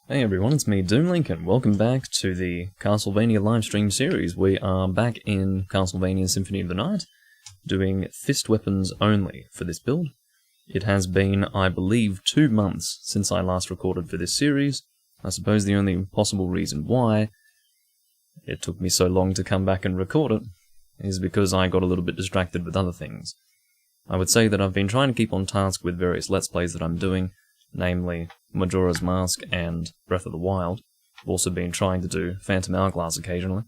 Hey everyone, it's me, Doomlink, and welcome back to the Castlevania livestream series. We are back in Castlevania Symphony of the Night, doing fist weapons only for this build. It has been, I believe, 2 months since I last recorded for this series. I suppose the only possible reason why it took me so long to come back and record it is because I got a little bit distracted with other things. I would say that I've been trying to keep on task with various Let's Plays that I'm doing, namely Majora's Mask and Breath of the Wild. I've also been trying to do Phantom Hourglass occasionally.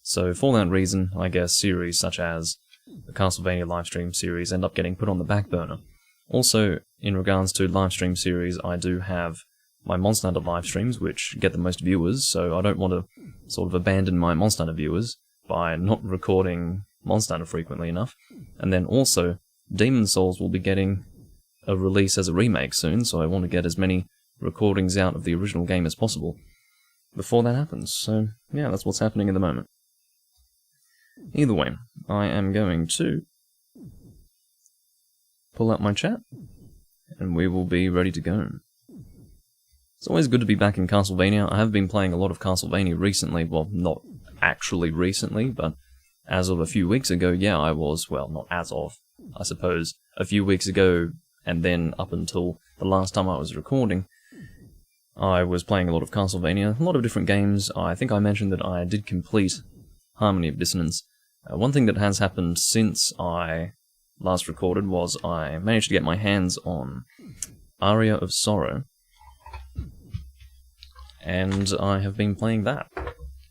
So for that reason, I guess series such as the Castlevania livestream series end up getting put on the back burner. Also, in regards to livestream series, I do have my Monster Hunter livestreams, which get the most viewers, so I don't want to sort of abandon my Monster Hunter viewers by not recording Monster Hunter frequently enough. And then also, Demon Souls will be getting a release as a remake soon, so I want to get as many recordings out of the original game as possible before that happens. So yeah, that's what's happening at the moment. Either way, I am going to pull up my chat, and we will be ready to go. It's always good to be back in Castlevania. I have been playing a lot of Castlevania recently, well, not actually recently, but as of a few weeks ago, yeah, I was, well, not as of, I suppose, a few weeks ago, and then up until the last time I was recording, I was playing a lot of Castlevania, a lot of different games. I think I mentioned that I did complete Harmony of Dissonance. One thing that has happened since I last recorded was I managed to get my hands on Aria of Sorrow, and I have been playing that.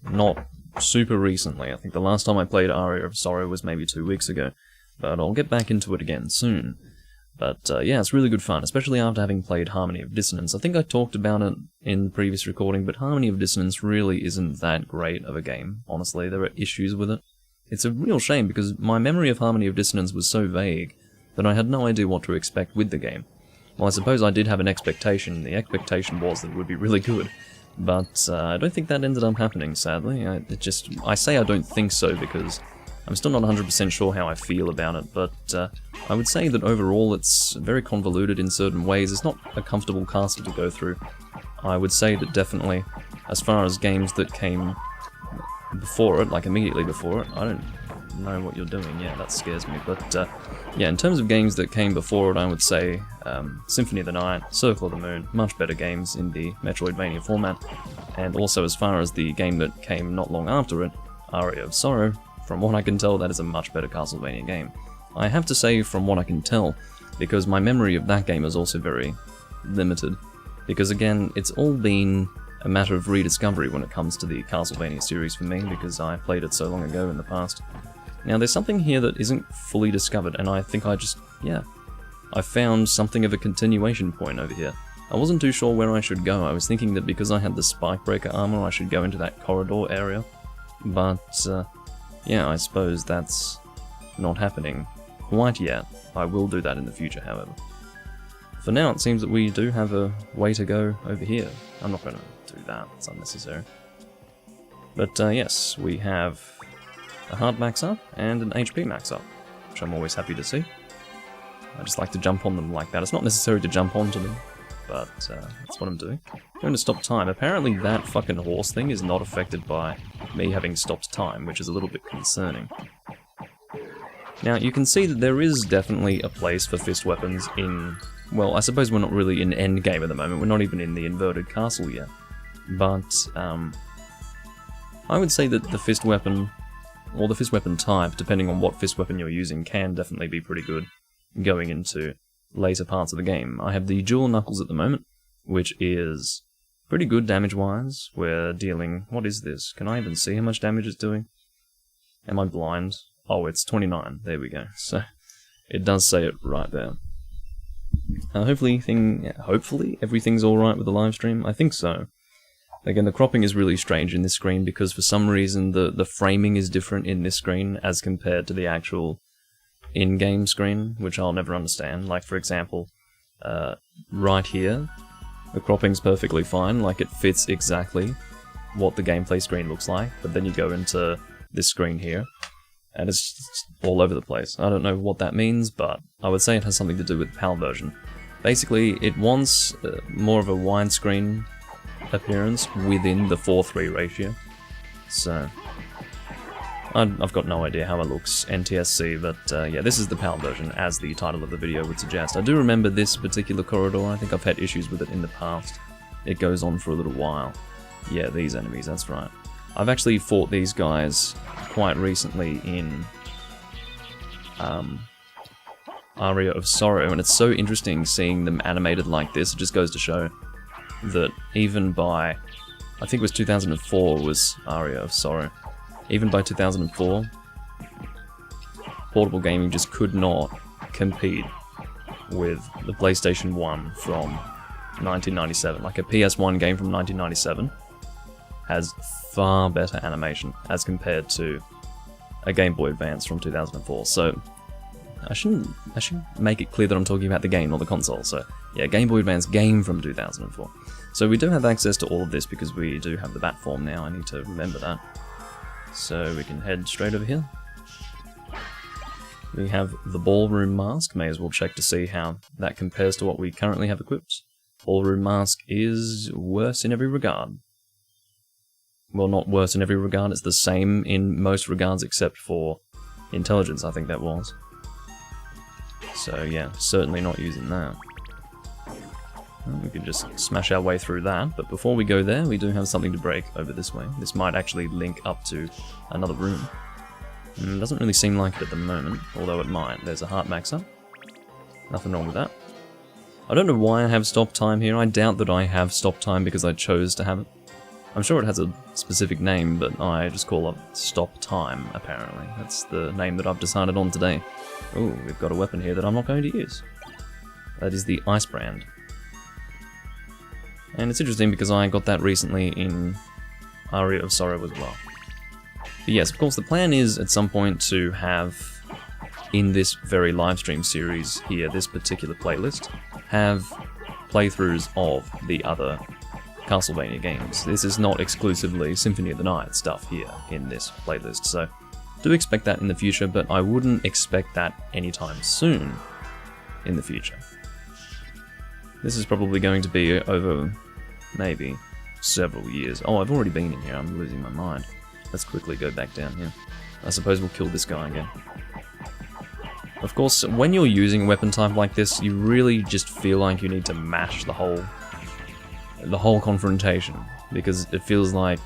Not super recently. I think the last time I played Aria of Sorrow was maybe 2 weeks ago, but I'll get back into it again soon. But yeah, it's really good fun, especially after having played Harmony of Dissonance. I think I talked about it in the previous recording, but Harmony of Dissonance really isn't that great of a game, honestly. There are issues with it. It's a real shame, because my memory of Harmony of Dissonance was so vague that I had no idea what to expect with the game. Well, I suppose I did have an expectation. The expectation was that it would be really good, but I don't think that ended up happening, sadly. I say I don't think so because I'm still not 100% sure how I feel about it, but I would say that overall it's very convoluted in certain ways. It's not a comfortable castle to go through. I would say that definitely, as far as games that came before it, like immediately before it, I don't know what you're doing, yeah, that scares me, but yeah, in terms of games that came before it, I would say Symphony of the Night, Circle of the Moon, much better games in the Metroidvania format, and also as far as the game that came not long after it, Aria of Sorrow, from what I can tell, that is a much better Castlevania game. I have to say from what I can tell, because my memory of that game is also very limited, because again, it's all been a matter of rediscovery when it comes to the Castlevania series for me, because I played it so long ago in the past. Now, there's something here that isn't fully discovered, and I think I found something of a continuation point over here. I wasn't too sure where I should go. I was thinking that because I had the Spikebreaker armor, I should go into that corridor area, but yeah, I suppose that's not happening quite yet. I will do that in the future, however. For now, it seems that we do have a way to go over here. I'm not going to do that, it's unnecessary. But yes, we have a heart max up and an HP max up, which I'm always happy to see. I just like to jump on them like that. It's not necessary to jump onto them, but that's what I'm doing. I'm going to stop time. Apparently that fucking horse thing is not affected by me having stopped time, which is a little bit concerning. Now, you can see that there is definitely a place for fist weapons in... Well, I suppose we're not really in endgame at the moment. We're not even in the inverted castle yet. But I would say that the fist weapon, or the fist weapon type, depending on what fist weapon you're using, can definitely be pretty good going into later parts of the game. I have the dual knuckles at the moment, which is pretty good damage-wise. We're dealing... What is this? Can I even see how much damage it's doing? Am I blind? Oh, it's 29. There we go. So, it does say it right there. Hopefully everything's alright with the live stream. I think so. Again, the cropping is really strange in this screen because for some reason the framing is different in this screen as compared to the actual in-game screen, which I'll never understand. Like, for example, right here, the cropping's perfectly fine, like it fits exactly what the gameplay screen looks like, but then you go into this screen here, and it's just all over the place. I don't know what that means, but I would say it has something to do with PAL version. Basically, it wants more of a widescreen appearance within the 4:3 ratio. So, I've got no idea how it looks NTSC, but yeah, this is the PAL version, as the title of the video would suggest. I do remember this particular corridor. I think I've had issues with it in the past. It goes on for a little while. Yeah, these enemies, that's right. I've actually fought these guys quite recently in Aria of Sorrow, and it's so interesting seeing them animated like this. It just goes to show that even by, I think it was 2004 was Aria of Sorrow, even by 2004, portable gaming just could not compete with the PlayStation 1 from 1997. Like a PS1 game from 1997 has far better animation as compared to a Game Boy Advance from 2004. So I should make it clear that I'm talking about the game, not the console. So yeah, Game Boy Advance game from 2004. So we do have access to all of this because we do have the bat form now. I need to remember that. So we can head straight over here. We have the ballroom mask. May as well check to see how that compares to what we currently have equipped. Ballroom mask is worse in every regard. Well, not worse in every regard, it's the same in most regards except for intelligence, I think that was. So yeah, certainly not using that. We can just smash our way through that, but before we go there, we do have something to break over this way. This might actually link up to another room. Doesn't really seem like it at the moment, although it might. There's a heart maxer. Nothing wrong with that. I don't know why I have stop time here. I doubt that I have stop time because I chose to have it. I'm sure it has a specific name, but I just call it stop time, apparently. That's the name that I've decided on today. Oh, we've got a weapon here that I'm not going to use. That is the Ice Brand. And it's interesting because I got that recently in Aria of Sorrow as well. But yes, of course, the plan is at some point to have, in this very livestream series here, this particular playlist, have playthroughs of the other Castlevania games. This is not exclusively Symphony of the Night stuff here in this playlist, so do expect that in the future, but I wouldn't expect that anytime soon in the future. This is probably going to be over, maybe, several years. Oh, I've already been in here, I'm losing my mind. Let's quickly go back down here. I suppose we'll kill this guy again. Of course, when you're using a weapon type like this, you really just feel like you need to mash the whole confrontation, because it feels like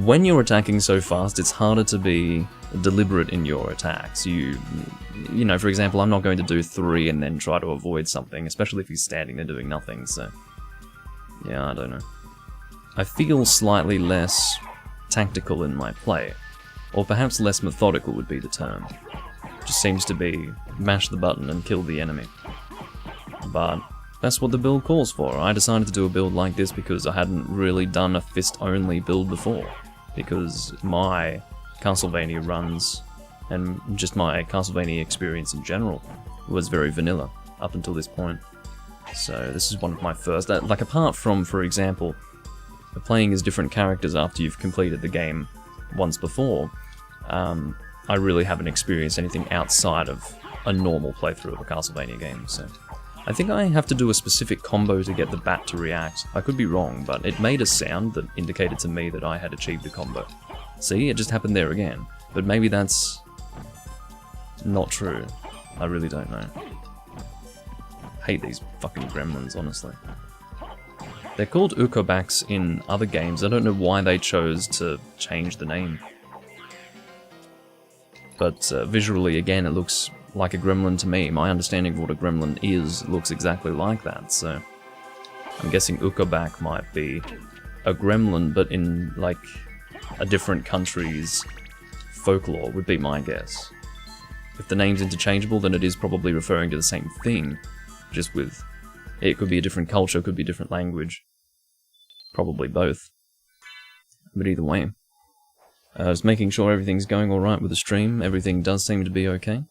when you're attacking so fast, it's harder to be deliberate in your attacks. You know, for example, I'm not going to do 3 and then try to avoid something, especially if he's standing there doing nothing, so yeah, I don't know. I feel slightly less tactical in my play, or perhaps less methodical would be the term. It just seems to be mash the button and kill the enemy. But that's what the build calls for. I decided to do a build like this because I hadn't really done a fist-only build before, because my Castlevania runs, and just my Castlevania experience in general, was very vanilla up until this point. So this is one of my first, like apart from, for example, playing as different characters after you've completed the game once before, I really haven't experienced anything outside of a normal playthrough of a Castlevania game, so I think I have to do a specific combo to get the bat to react. I could be wrong, but it made a sound that indicated to me that I had achieved the combo. See, it just happened there again. But maybe that's not true. I really don't know. I hate these fucking gremlins, honestly. They're called Ukobaks in other games. I don't know why they chose to change the name. But visually, again, it looks like a gremlin to me. My understanding of what a gremlin is looks exactly like that, so I'm guessing Ukobak might be a gremlin, but in, like, a different country's folklore, would be my guess. If the name's interchangeable, then it is probably referring to the same thing, just with... it could be a different culture, could be a different language. Probably both. But either way. I was making sure everything's going alright with the stream. Everything does seem to be okay.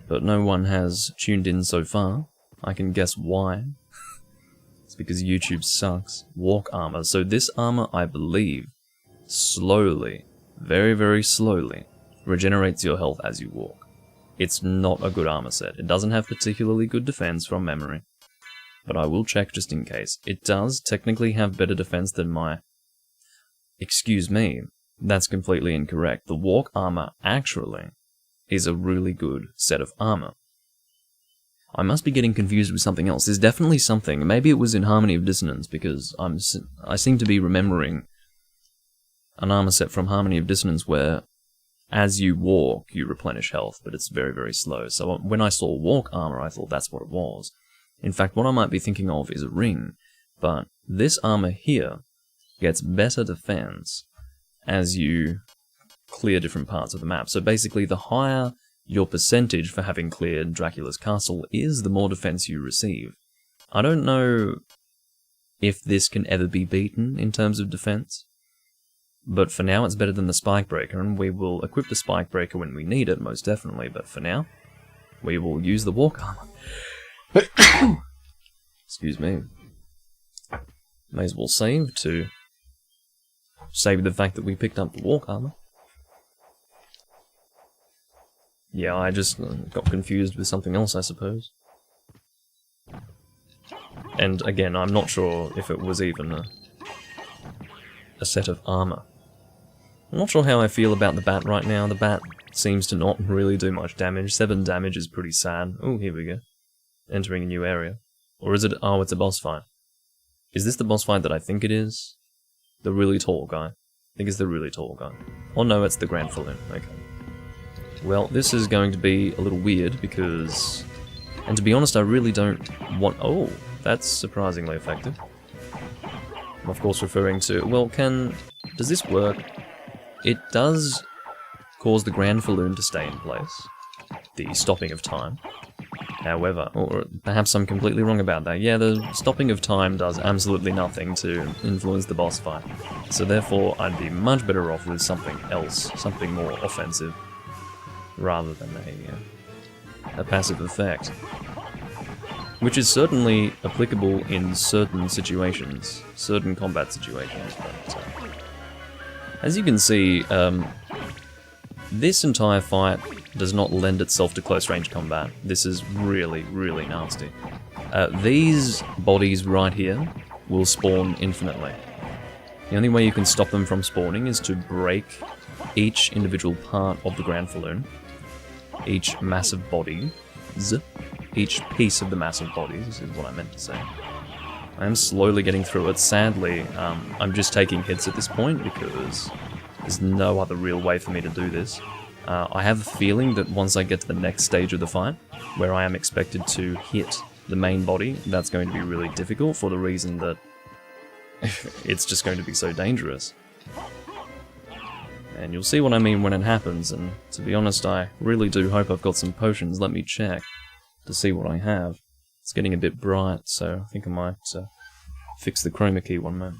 But no one has tuned in so far. I can guess why. It's because YouTube sucks. Walk armor. So this armor, I believe, slowly, very, very slowly, regenerates your health as you walk. It's not a good armor set. It doesn't have particularly good defense from memory, but I will check just in case. It does technically have better defense than my... Excuse me, that's completely incorrect. The walk armor actually is a really good set of armor. I must be getting confused with something else. There's definitely something. Maybe it was in Harmony of Dissonance, because I seem to be remembering an armor set from Harmony of Dissonance where as you walk, you replenish health, but it's very, very slow. So when I saw walk armor, I thought that's what it was. In fact, what I might be thinking of is a ring, but this armor here gets better defense as you clear different parts of the map. So basically, the higher your percentage for having cleared Dracula's castle is, the more defense you receive. I don't know if this can ever be beaten in terms of defense, but for now it's better than the Spike Breaker, and we will equip the Spike Breaker when we need it, most definitely, but for now, we will use the walk armor. Excuse me. May as well save to save the fact that we picked up the walk armor. Yeah, I just got confused with something else, I suppose. And again, I'm not sure if it was even a set of armor. I'm not sure how I feel about the bat right now. The bat seems to not really do much damage. 7 damage is pretty sad. Oh, here we go. Entering a new area. Or is it... Oh, it's a boss fight. Is this the boss fight that I think it is? The really tall guy. I think it's the really tall guy. Oh no, it's the Granfaloon. Okay. Well, this is going to be a little weird because... And to be honest, I really don't want... Oh, that's surprisingly effective. I'm of course referring to... Well, does this work? It does cause the Granfaloon to stay in place. The stopping of time. However, or perhaps I'm completely wrong about that. Yeah, the stopping of time does absolutely nothing to influence the boss fight. So therefore, I'd be much better off with something else, something more offensive, rather than a passive effect. Which is certainly applicable in certain situations, certain combat situations, but as you can see, this entire fight does not lend itself to close-range combat. This is really, really nasty. These bodies right here will spawn infinitely. The only way you can stop them from spawning is to break each individual part of the Granfaloon, each massive body, each piece of the massive bodies is what I meant to say. I am slowly getting through it. Sadly, I'm just taking hits at this point because there's no other real way for me to do this. I have a feeling that once I get to the next stage of the fight, where I am expected to hit the main body, that's going to be really difficult for the reason that it's just going to be so dangerous. And you'll see what I mean when it happens, and to be honest, I really do hope I've got some potions. Let me check to see what I have. It's getting a bit bright, so I think I might fix the chroma key one moment.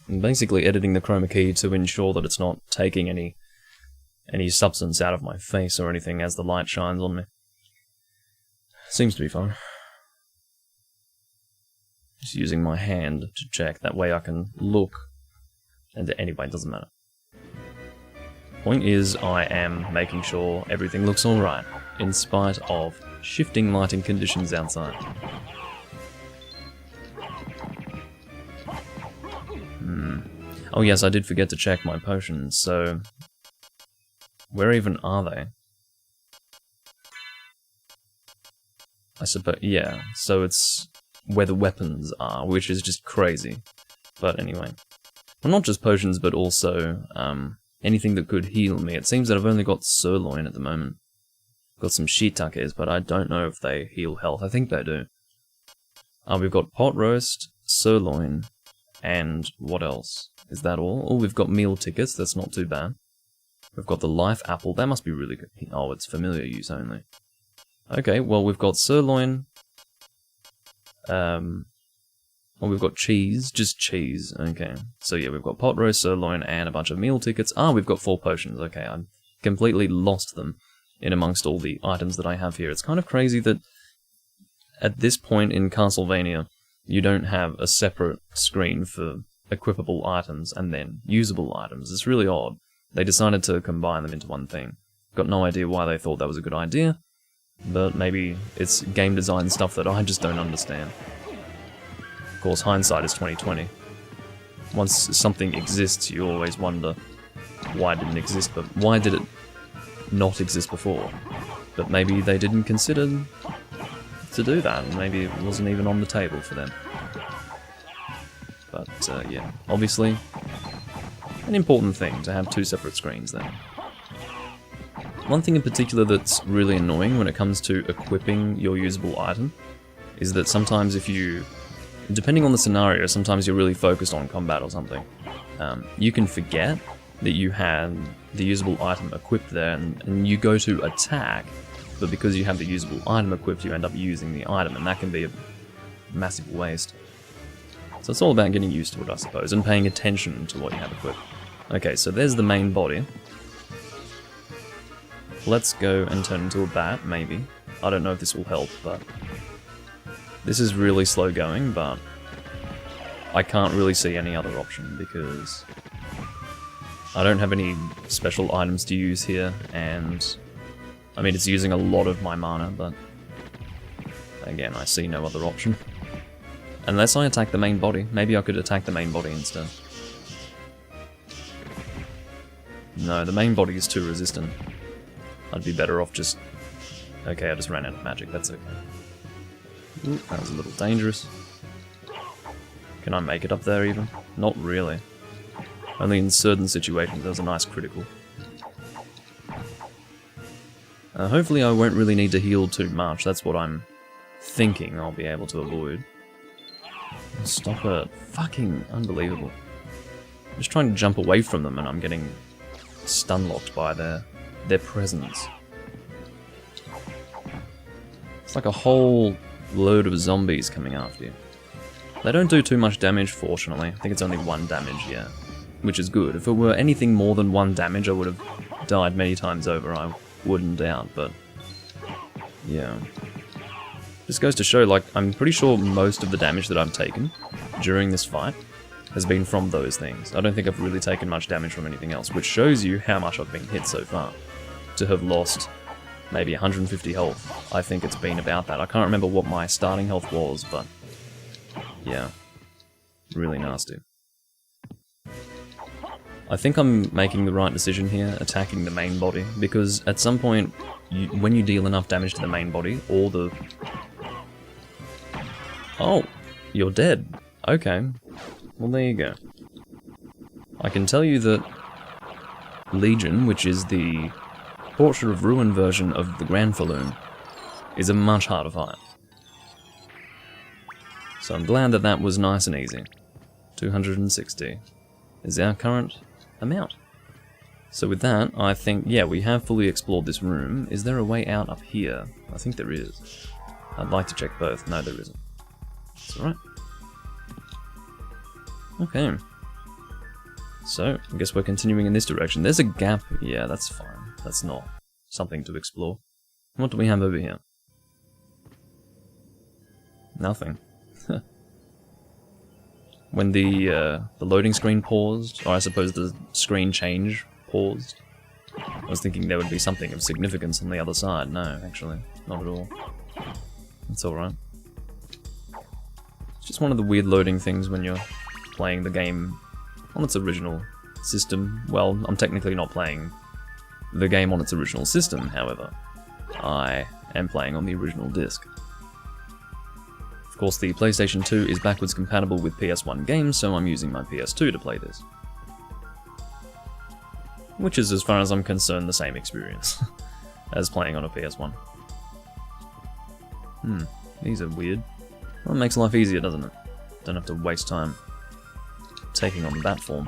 I'm basically editing the chroma key to ensure that it's not taking any substance out of my face or anything as the light shines on me. Seems to be fine. Just using my hand to check, that way I can look, and anyway, it doesn't matter. Point is, I am making sure everything looks alright, in spite of shifting lighting conditions outside. Oh yes, I did forget to check my potions, so... Where even are they? I suppose, yeah, so it's where the weapons are, which is just crazy. But anyway. Well, not just potions, but also anything that could heal me. It seems that I've only got sirloin at the moment. Got some shiitakes, but I don't know if they heal health. I think they do. We've got pot roast, sirloin, and what else? Is that all? Oh, we've got meal tickets, that's not too bad. We've got the life apple, that must be really good. Oh, it's familiar use only. Okay, well we've got sirloin. Well, we've got cheese, just cheese, okay. So yeah, we've got pot roast, sirloin, and a bunch of meal tickets. We've got 4 potions, okay, I've completely lost them in amongst all the items that I have here. It's kind of crazy that at this point in Castlevania, you don't have a separate screen for equipable items and then usable items. It's really odd. They decided to combine them into one thing. Got no idea why they thought that was a good idea, but maybe it's game design stuff that I just don't understand. Of course, hindsight is 20/20. Once something exists, you always wonder why it didn't exist, but why did it not exist before? But maybe they didn't consider to do that, and maybe it wasn't even on the table for them. But yeah, obviously, an important thing to have two separate screens there. One thing in particular that's really annoying when it comes to equipping your usable item is that sometimes if you, depending on the scenario, sometimes you're really focused on combat or something. You can forget that you had the usable item equipped there, and you go to attack, but because you have the usable item equipped, you end up using the item, and that can be a massive waste. So it's all about getting used to it, I suppose, and paying attention to what you have equipped. Okay, so there's the main body. Let's go and turn into a bat, maybe. I don't know if this will help, but this is really slow going, but I can't really see any other option because I don't have any special items to use here, and I mean, it's using a lot of my mana, but again, I see no other option. Unless I attack the main body. Maybe I could attack the main body instead. No, the main body is too resistant. I'd be better off just... Okay, I just ran out of magic, that's okay. Ooh, that was a little dangerous. Can I make it up there even? Not really. Only in certain situations there's a nice critical. Hopefully I won't really need to heal too much, that's what I'm thinking I'll be able to avoid. Stop it. Fucking unbelievable. I'm just trying to jump away from them and I'm getting stun-locked by their presence. It's like a whole load of zombies coming after you. They don't do too much damage, fortunately. I think it's only 1 damage, yeah. Which is good. If it were anything more than 1 damage, I would have died many times over, I wouldn't doubt, but... yeah. This goes to show, like, I'm pretty sure most of the damage that I've taken during this fight has been from those things. I don't think I've really taken much damage from anything else, which shows you how much I've been hit so far. To have lost maybe 150 health, I think it's been about that. I can't remember what my starting health was, but yeah, really nasty. I think I'm making the right decision here, attacking the main body, because at some point, when you deal enough damage to the main body, all the... Oh, you're dead. Okay. Well, there you go. I can tell you that Legion, which is the Portrait of Ruin version of the Granfaloon, is a much harder fight. So I'm glad that that was nice and easy. 260 is our current amount. So with that, I think, yeah, we have fully explored this room. Is there a way out up here? I think there is. I'd like to check both. No, there isn't. It's alright. Okay. So, I guess we're continuing in this direction. There's a gap. Yeah, that's fine. That's not something to explore. What do we have over here? Nothing. When the loading screen paused, or I suppose the screen change paused, I was thinking there would be something of significance on the other side. No, actually, not at all. It's alright. It's just one of the weird loading things when you're playing the game on its original system. Well, I'm technically not playing the game on its original system, however. I am playing on the original disc. Of course, the PlayStation 2 is backwards compatible with PS1 games, so I'm using my PS2 to play this. Which is, as far as I'm concerned, the same experience as playing on a PS1. These are weird. Well, it makes life easier, doesn't it? Don't have to waste time taking on that form.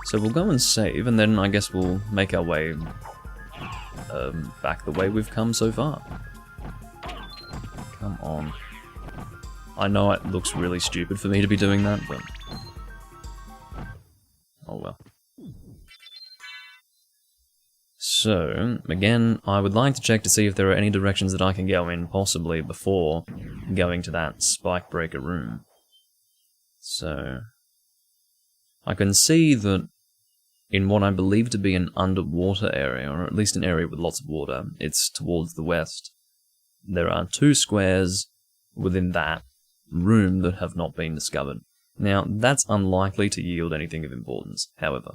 So we'll go and save, and then I guess we'll make our way back the way we've come so far. Come on. I know it looks really stupid for me to be doing that, but... oh well. So, again, I would like to check to see if there are any directions that I can go in, possibly, before going to that spike breaker room. So, I can see that in what I believe to be an underwater area, or at least an area with lots of water, it's towards the west. There are 2 squares within that room that have not been discovered. Now, that's unlikely to yield anything of importance, however.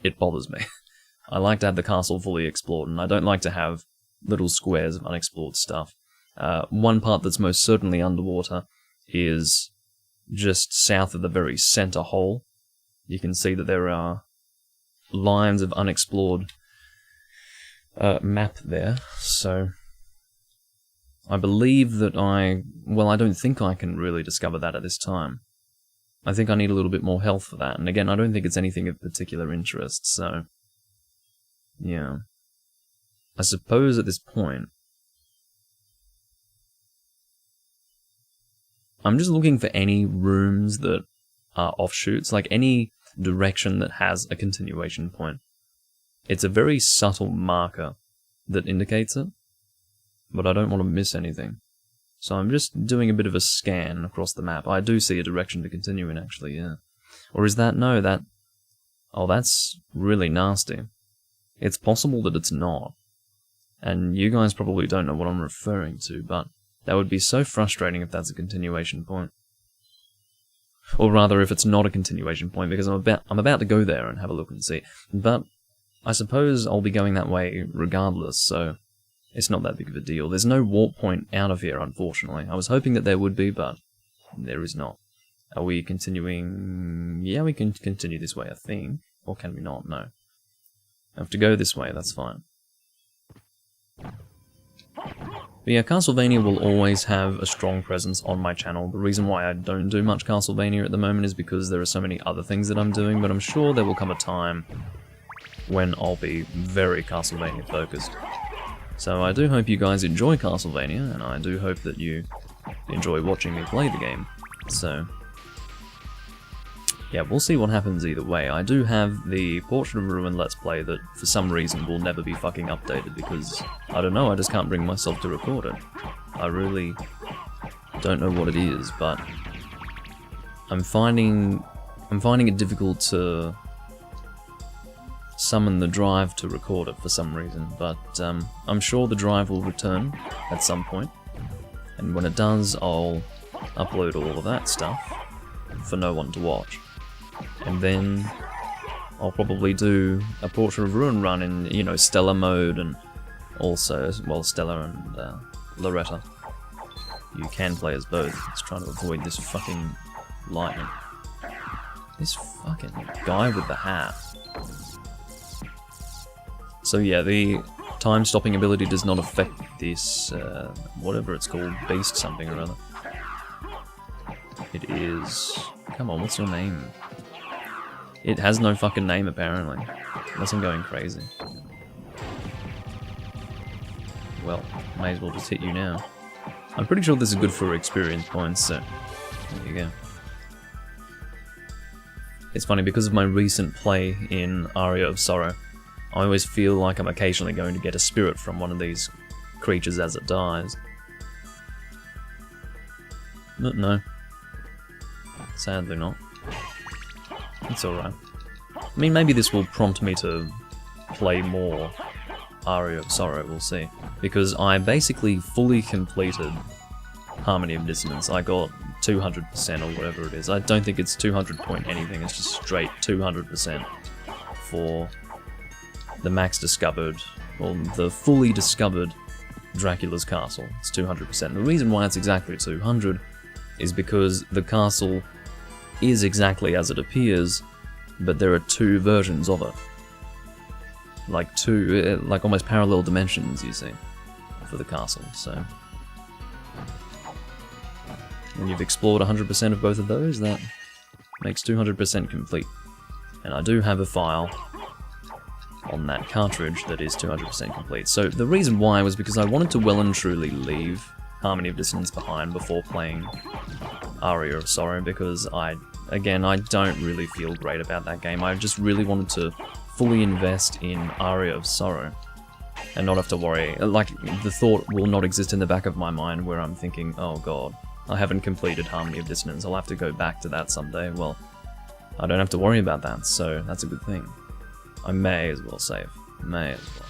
It bothers me. I like to have the castle fully explored, and I don't like to have little squares of unexplored stuff. One part that's most certainly underwater is just south of the very center hole. You can see that there are lines of unexplored map there, so I believe that I don't think I can really discover that at this time. I think I need a little bit more health for that, and again, I don't think it's anything of particular interest, so yeah. I suppose at this point, I'm just looking for any rooms that are offshoots, like any direction that has a continuation point. It's a very subtle marker that indicates it, but I don't want to miss anything. So I'm just doing a bit of a scan across the map. I do see a direction to continue in, actually, yeah. Or is that... no, that... oh, that's really nasty. It's possible that it's not. And you guys probably don't know what I'm referring to, but that would be so frustrating if that's a continuation point. Or rather, if it's not a continuation point, because I'm about to go there and have a look and see. But I suppose I'll be going that way regardless, so it's not that big of a deal. There's no warp point out of here, unfortunately. I was hoping that there would be, but there is not. Are we continuing? Yeah, we can continue this way, I think. Or can we not? No. I have to go this way, that's fine. But yeah, Castlevania will always have a strong presence on my channel. The reason why I don't do much Castlevania at the moment is because there are so many other things that I'm doing, but I'm sure there will come a time when I'll be very Castlevania focused. So I do hope you guys enjoy Castlevania, and I do hope that you enjoy watching me play the game. So yeah, we'll see what happens either way. I do have the Portrait of Ruin Let's Play that, for some reason, will never be fucking updated because, I don't know, I just can't bring myself to record it. I really don't know what it is, but I'm finding it difficult to summon the drive to record it for some reason, but I'm sure the drive will return at some point, and when it does, I'll upload all of that stuff for no one to watch. And then I'll probably do a Portrait of Ruin run in, you know, Stellar mode, and also, well, Stellar and Loretta. You can play as both. It's trying to avoid this fucking lightning. This fucking guy with the hat. So yeah, the time-stopping ability does not affect this, whatever it's called, beast something or other. It is... come on, what's your name? It has no fucking name, apparently. Unless I'm going crazy. Well, may as well just hit you now. I'm pretty sure this is good for experience points, so there you go. It's funny, because of my recent play in Aria of Sorrow, I always feel like I'm occasionally going to get a spirit from one of these creatures as it dies. But no. Sadly not. It's alright. I mean, maybe this will prompt me to play more Aria of Sorrow, we'll see. Because I basically fully completed Harmony of Dissonance. I got 200% or whatever it is. I don't think it's 200 point anything, it's just straight 200% for the max discovered, or the fully discovered Dracula's castle. It's 200%. The reason why it's exactly 200 is because the castle is exactly as it appears, but there are 2 versions of it. Like like almost parallel dimensions, you see, for the castle, so... when you've explored 100% of both of those, that makes 200% complete. And I do have a file on that cartridge that is 200% complete. So the reason why was because I wanted to well and truly leave Harmony of Dissonance behind before playing Aria of Sorrow, because again, I don't really feel great about that game. I just really wanted to fully invest in Aria of Sorrow and not have to worry. Like, the thought will not exist in the back of my mind where I'm thinking, oh god, I haven't completed Harmony of Dissonance, I'll have to go back to that someday. Well, I don't have to worry about that, so that's a good thing. I may as well save. May as well.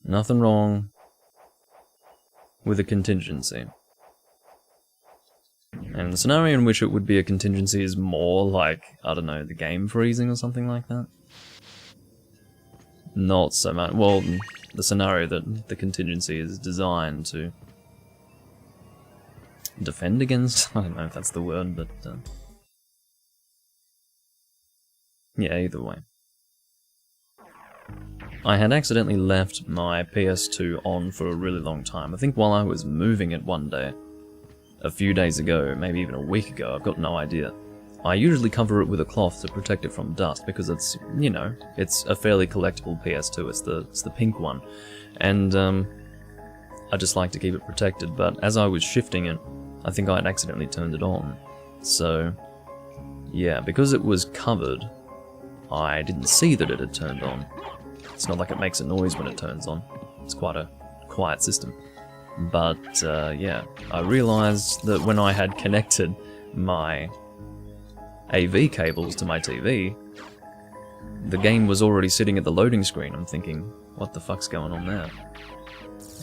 Nothing wrong with a contingency. And the scenario in which it would be a contingency is more like, I don't know, the game freezing or something like that. Not so much, well, the scenario that the contingency is designed to defend against? I don't know if that's the word, but yeah, either way. I had accidentally left my PS2 on for a really long time. I think while I was moving it one day, a few days ago, maybe even a week ago, I've got no idea. I usually cover it with a cloth to protect it from dust because it's, you know, it's a fairly collectible PS2, it's the pink one. And I just like to keep it protected, but as I was shifting it, I think I had accidentally turned it on. So, yeah, because it was covered, I didn't see that it had turned on. It's not like it makes a noise when it turns on. It's quite a quiet system. But, yeah, I realised that when I had connected my AV cables to my TV, the game was already sitting at the loading screen. I'm thinking, what the fuck's going on there?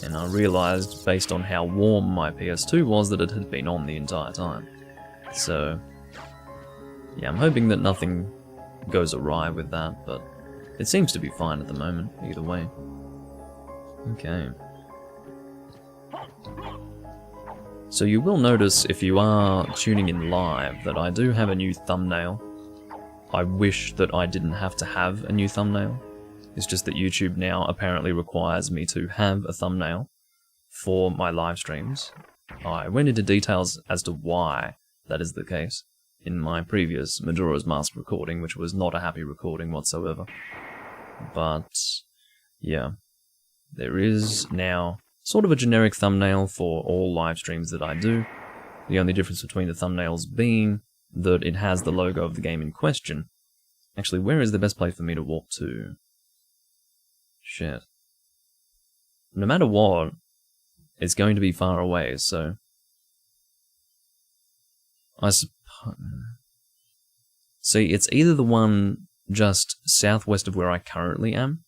And I realised, based on how warm my PS2 was, that it had been on the entire time. So, yeah, I'm hoping that nothing goes awry with that, but it seems to be fine at the moment, either way. Okay. So you will notice, if you are tuning in live, that I do have a new thumbnail. I wish that I didn't have to have a new thumbnail. It's just that YouTube now apparently requires me to have a thumbnail for my live streams. I went into details as to why that is the case in my previous Majora's Mask recording, which was not a happy recording whatsoever. But, yeah, there is now sort of a generic thumbnail for all live streams that I do. The only difference between the thumbnails being that it has the logo of the game in question. Actually, where is the best place for me to walk to? Shit. No matter what, it's going to be far away, so I suppose... See, it's either the one just southwest of where I currently am,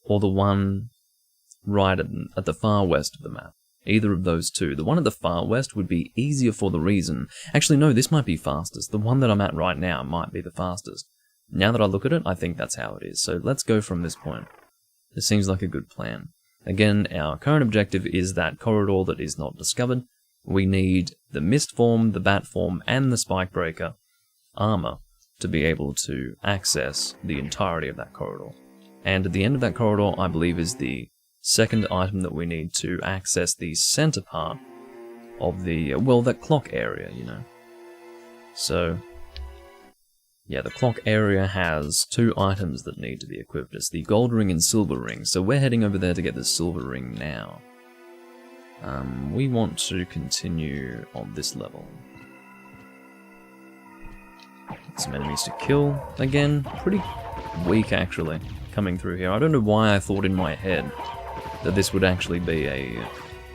or the one right at the far west of the map. Either of those two. The one at the far west would be easier for the reason... Actually, no, this might be fastest. The one that I'm at right now might be the fastest. Now that I look at it, I think that's how it is. So let's go from this point. This seems like a good plan. Again, our current objective is that corridor that is not discovered. We need the mist form, the bat form, and the spike breaker armor to be able to access the entirety of that corridor. And at the end of that corridor, I believe, is the second item that we need to access the center part of the, well, that clock area, you know. So, yeah, the clock area has two items that need to be equipped. It's the gold ring and silver ring, so we're heading over there to get the silver ring now. We want to continue on this level. Some enemies to kill. Again, pretty weak actually, coming through here. I don't know why I thought in my head that this would actually be a...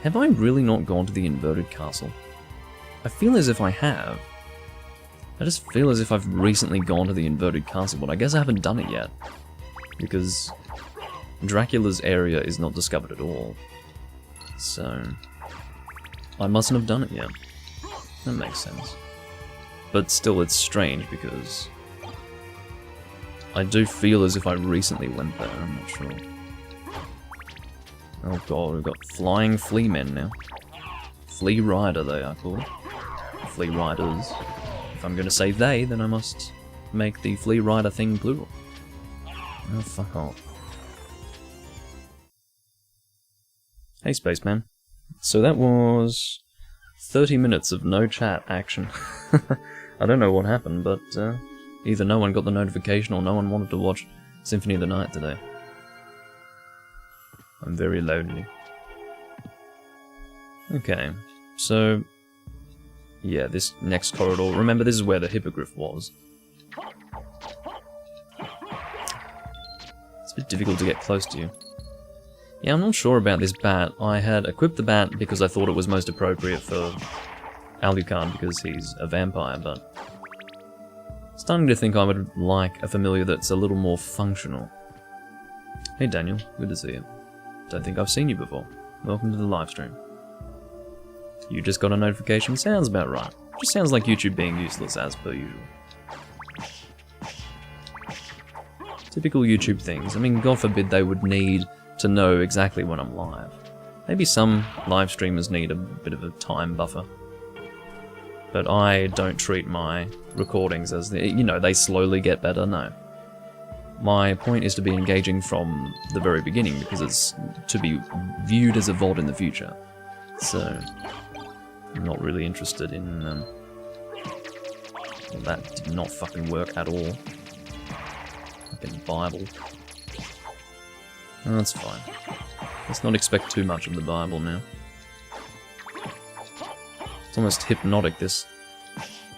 Have I really not gone to the inverted castle? I feel as if I have. I just feel as if I've recently gone to the inverted castle, but I guess I haven't done it yet. Because Dracula's area is not discovered at all. So I mustn't have done it yet. That makes sense. But still, it's strange because I do feel as if I recently went there, I'm not sure. Oh god, we've got flying flea men now. Flea rider they are called. Flea riders. If I'm gonna say they, then I must make the flea rider thing plural. Oh, fuck off. Hey, Spaceman. So that was 30 minutes of no chat action. I don't know what happened, but either no one got the notification or no one wanted to watch Symphony of the Night today. I'm very lonely. Okay, so... yeah, this next corridor... Remember, this is where the hippogriff was. It's a bit difficult to get close to you. Yeah, I'm not sure about this bat. I had equipped the bat because I thought it was most appropriate for Alucard because he's a vampire, but starting to think I would like a familiar that's a little more functional. Hey Daniel, good to see you. Don't think I've seen you before. Welcome to the live stream. You just got a notification? Sounds about right. Just sounds like YouTube being useless as per usual. Typical YouTube things. I mean, God forbid they would need to know exactly when I'm live. Maybe some live streamers need a bit of a time buffer. But I don't treat my recordings as, they slowly get better, no. My point is to be engaging from the very beginning because it's to be viewed as a VOD in the future. So, I'm not really interested in, well, that did not fucking work at all. Fucking Bible. Oh, that's fine. Let's not expect too much of the Bible now. It's almost hypnotic, this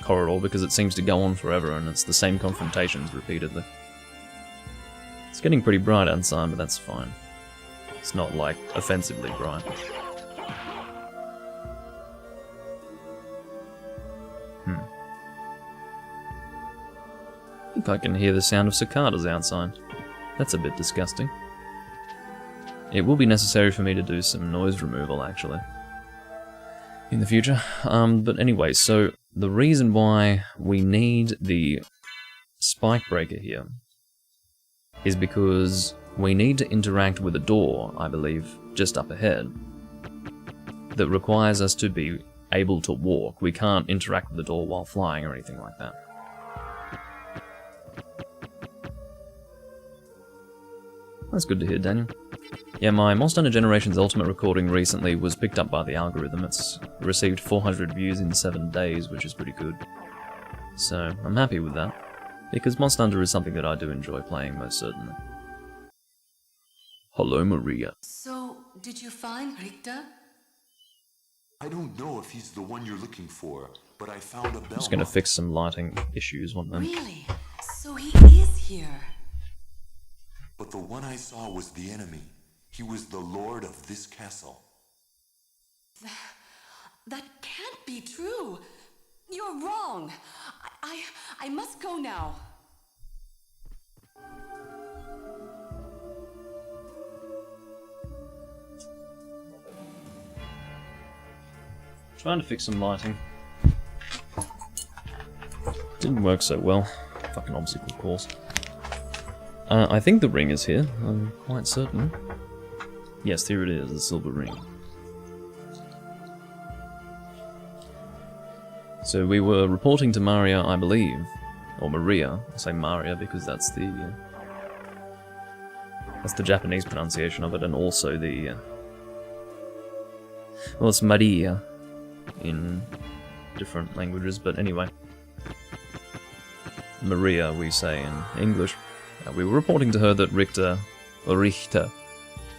corridor, because it seems to go on forever and it's the same confrontations repeatedly. It's getting pretty bright outside, but that's fine. It's not, like, offensively bright. I think I can hear the sound of cicadas outside. That's a bit disgusting. It will be necessary for me to do some noise removal, actually, in the future. But anyway, so the reason why we need the spike breaker here is because we need to interact with a door, I believe, just up ahead, that requires us to be able to walk. We can't interact with the door while flying or anything like that. That's good to hear, Daniel. Yeah, my Monster Hunter Generations Ultimate recording recently was picked up by the algorithm. It's received 400 views in 7 days, which is pretty good. So, I'm happy with that, because Monster Hunter is something that I do enjoy playing, most certainly. Hello, Maria. So, did you find Richter? I don't know if he's the one you're looking for, but I found a Belmont. I'm just gonna fix some lighting issues, one moment. Really? So he is here. But the one I saw was the enemy. He was the lord of this castle. That can't be true. You're wrong. I must go now. Trying to fix some lighting. Didn't work so well. Fucking obstacle course. I think the ring is here. I'm quite certain. Yes, here it is, the silver ring. So we were reporting to Maria, I believe, or Maria. I say Maria because that's the Japanese pronunciation of it, and also the well, it's Maria in different languages, but anyway, Maria we say in English. We were reporting to her that Richter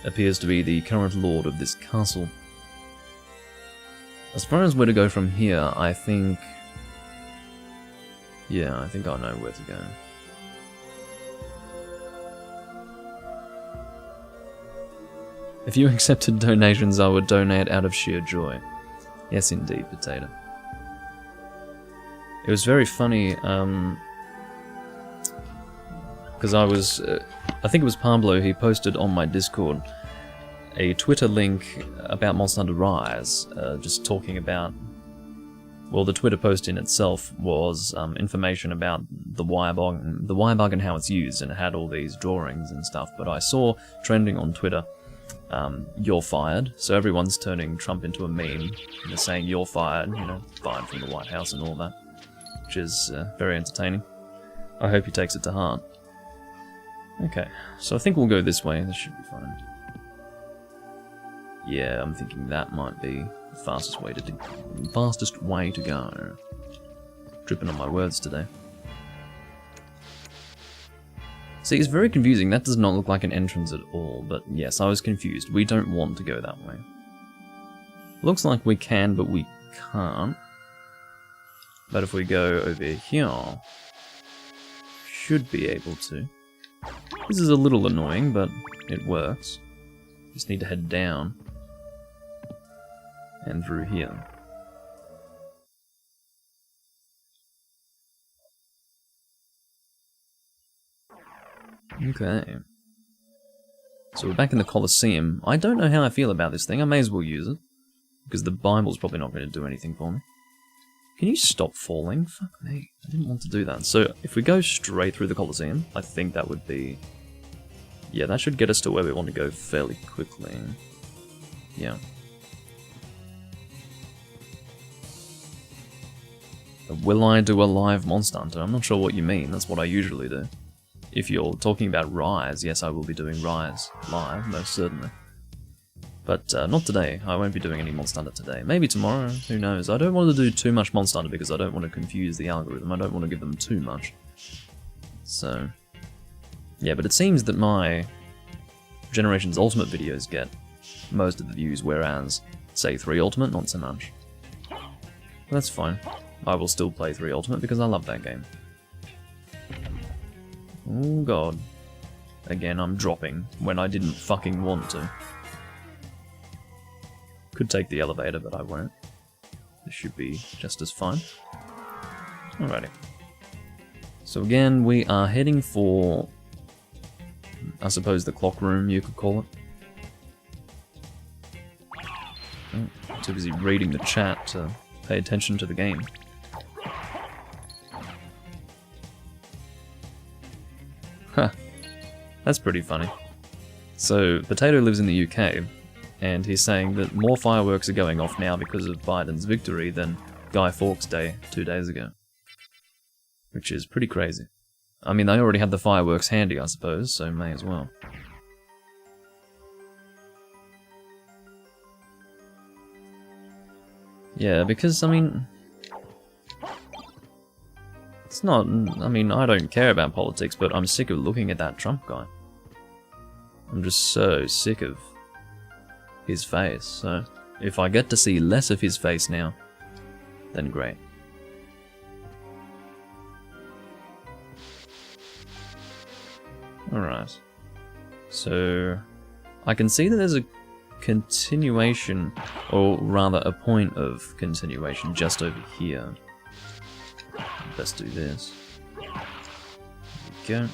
appears to be the current lord of this castle. As far as where to go from here, I think... yeah, I think I know where to go. If you accepted donations, I would donate out of sheer joy. Yes, indeed, Potato. It was very funny, because I think it was Pablo, he posted on my Discord a Twitter link about Monster Hunter Rise, just talking about, well, the Twitter post in itself was information about the wire bug and how it's used, and it had all these drawings and stuff, but I saw trending on Twitter, you're fired, so everyone's turning Trump into a meme, and they're saying you're fired, fired from the White House and all that, which is very entertaining. I hope he takes it to heart. Okay, so I think we'll go this way, this should be fine. Yeah, I'm thinking that might be the fastest way to go. Tripping on my words today. See, it's very confusing. That does not look like an entrance at all, but yes, I was confused. We don't want to go that way. Looks like we can, but we can't. But if we go over here, should be able to. This is a little annoying, but it works. Just need to head down. And through here. Okay. So we're back in the Colosseum. I don't know how I feel about this thing. I may as well use it. Because the Bible's probably not going to do anything for me. Can you stop falling? Fuck me. I didn't want to do that. So if we go straight through the Colosseum, I think that would be... Yeah, that should get us to where we want to go fairly quickly. Yeah. Will I do a live Monster Hunter? I'm not sure what you mean. That's what I usually do. If you're talking about Rise, yes, I will be doing Rise live, most certainly. But not today. I won't be doing any Monster Hunter today. Maybe tomorrow, who knows. I don't want to do too much Monster Hunter because I don't want to confuse the algorithm. I don't want to give them too much. So, yeah, but it seems that my Generations Ultimate videos get most of the views, whereas, say, 3 Ultimate, not so much. But that's fine. I will still play 3 Ultimate because I love that game. Oh god. Again, I'm dropping when I didn't fucking want to. Could take the elevator, but I won't. This should be just as fine. Alrighty. So again, we are heading for... I suppose the clock room, you could call it. Oh, too busy reading the chat to pay attention to the game. Huh. That's pretty funny. So, Potato lives in the UK, and he's saying that more fireworks are going off now because of Biden's victory than Guy Fawkes Day 2 days ago. Which is pretty crazy. I mean, they already had the fireworks handy, I suppose, so may as well. Yeah, because, I mean... It's not... I mean, I don't care about politics, but I'm sick of looking at that Trump guy. I'm just so sick of his face, so if I get to see less of his face now, then great. Alright. So, I can see that there's a continuation, or rather a point of continuation just over here. Let's do this. There we go.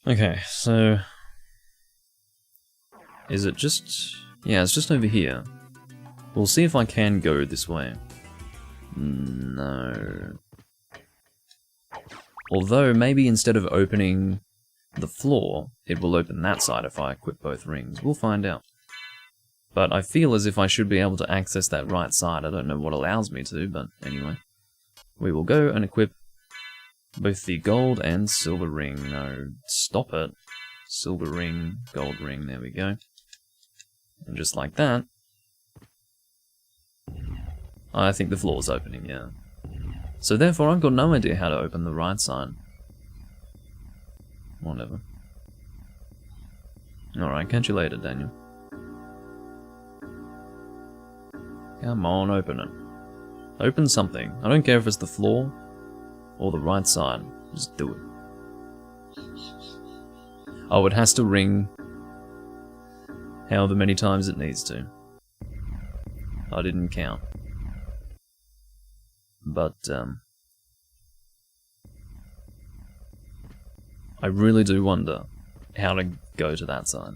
Okay, so... Is it just... Yeah, it's just over here. We'll see if I can go this way. No. Although, maybe instead of opening the floor, it will open that side if I equip both rings. We'll find out. But I feel as if I should be able to access that right side. I don't know what allows me to, but anyway. We will go and equip both the gold and silver ring. No, stop it. Silver ring, gold ring, there we go. And just like that, I think the floor's opening, yeah. So therefore I've got no idea how to open the right side. Whatever. Alright, catch you later, Daniel. Come on, open it. Open something. I don't care if it's the floor or the right side. Just do it. Oh, it has to ring however many times it needs to. I didn't count. But, I really do wonder how to go to that side.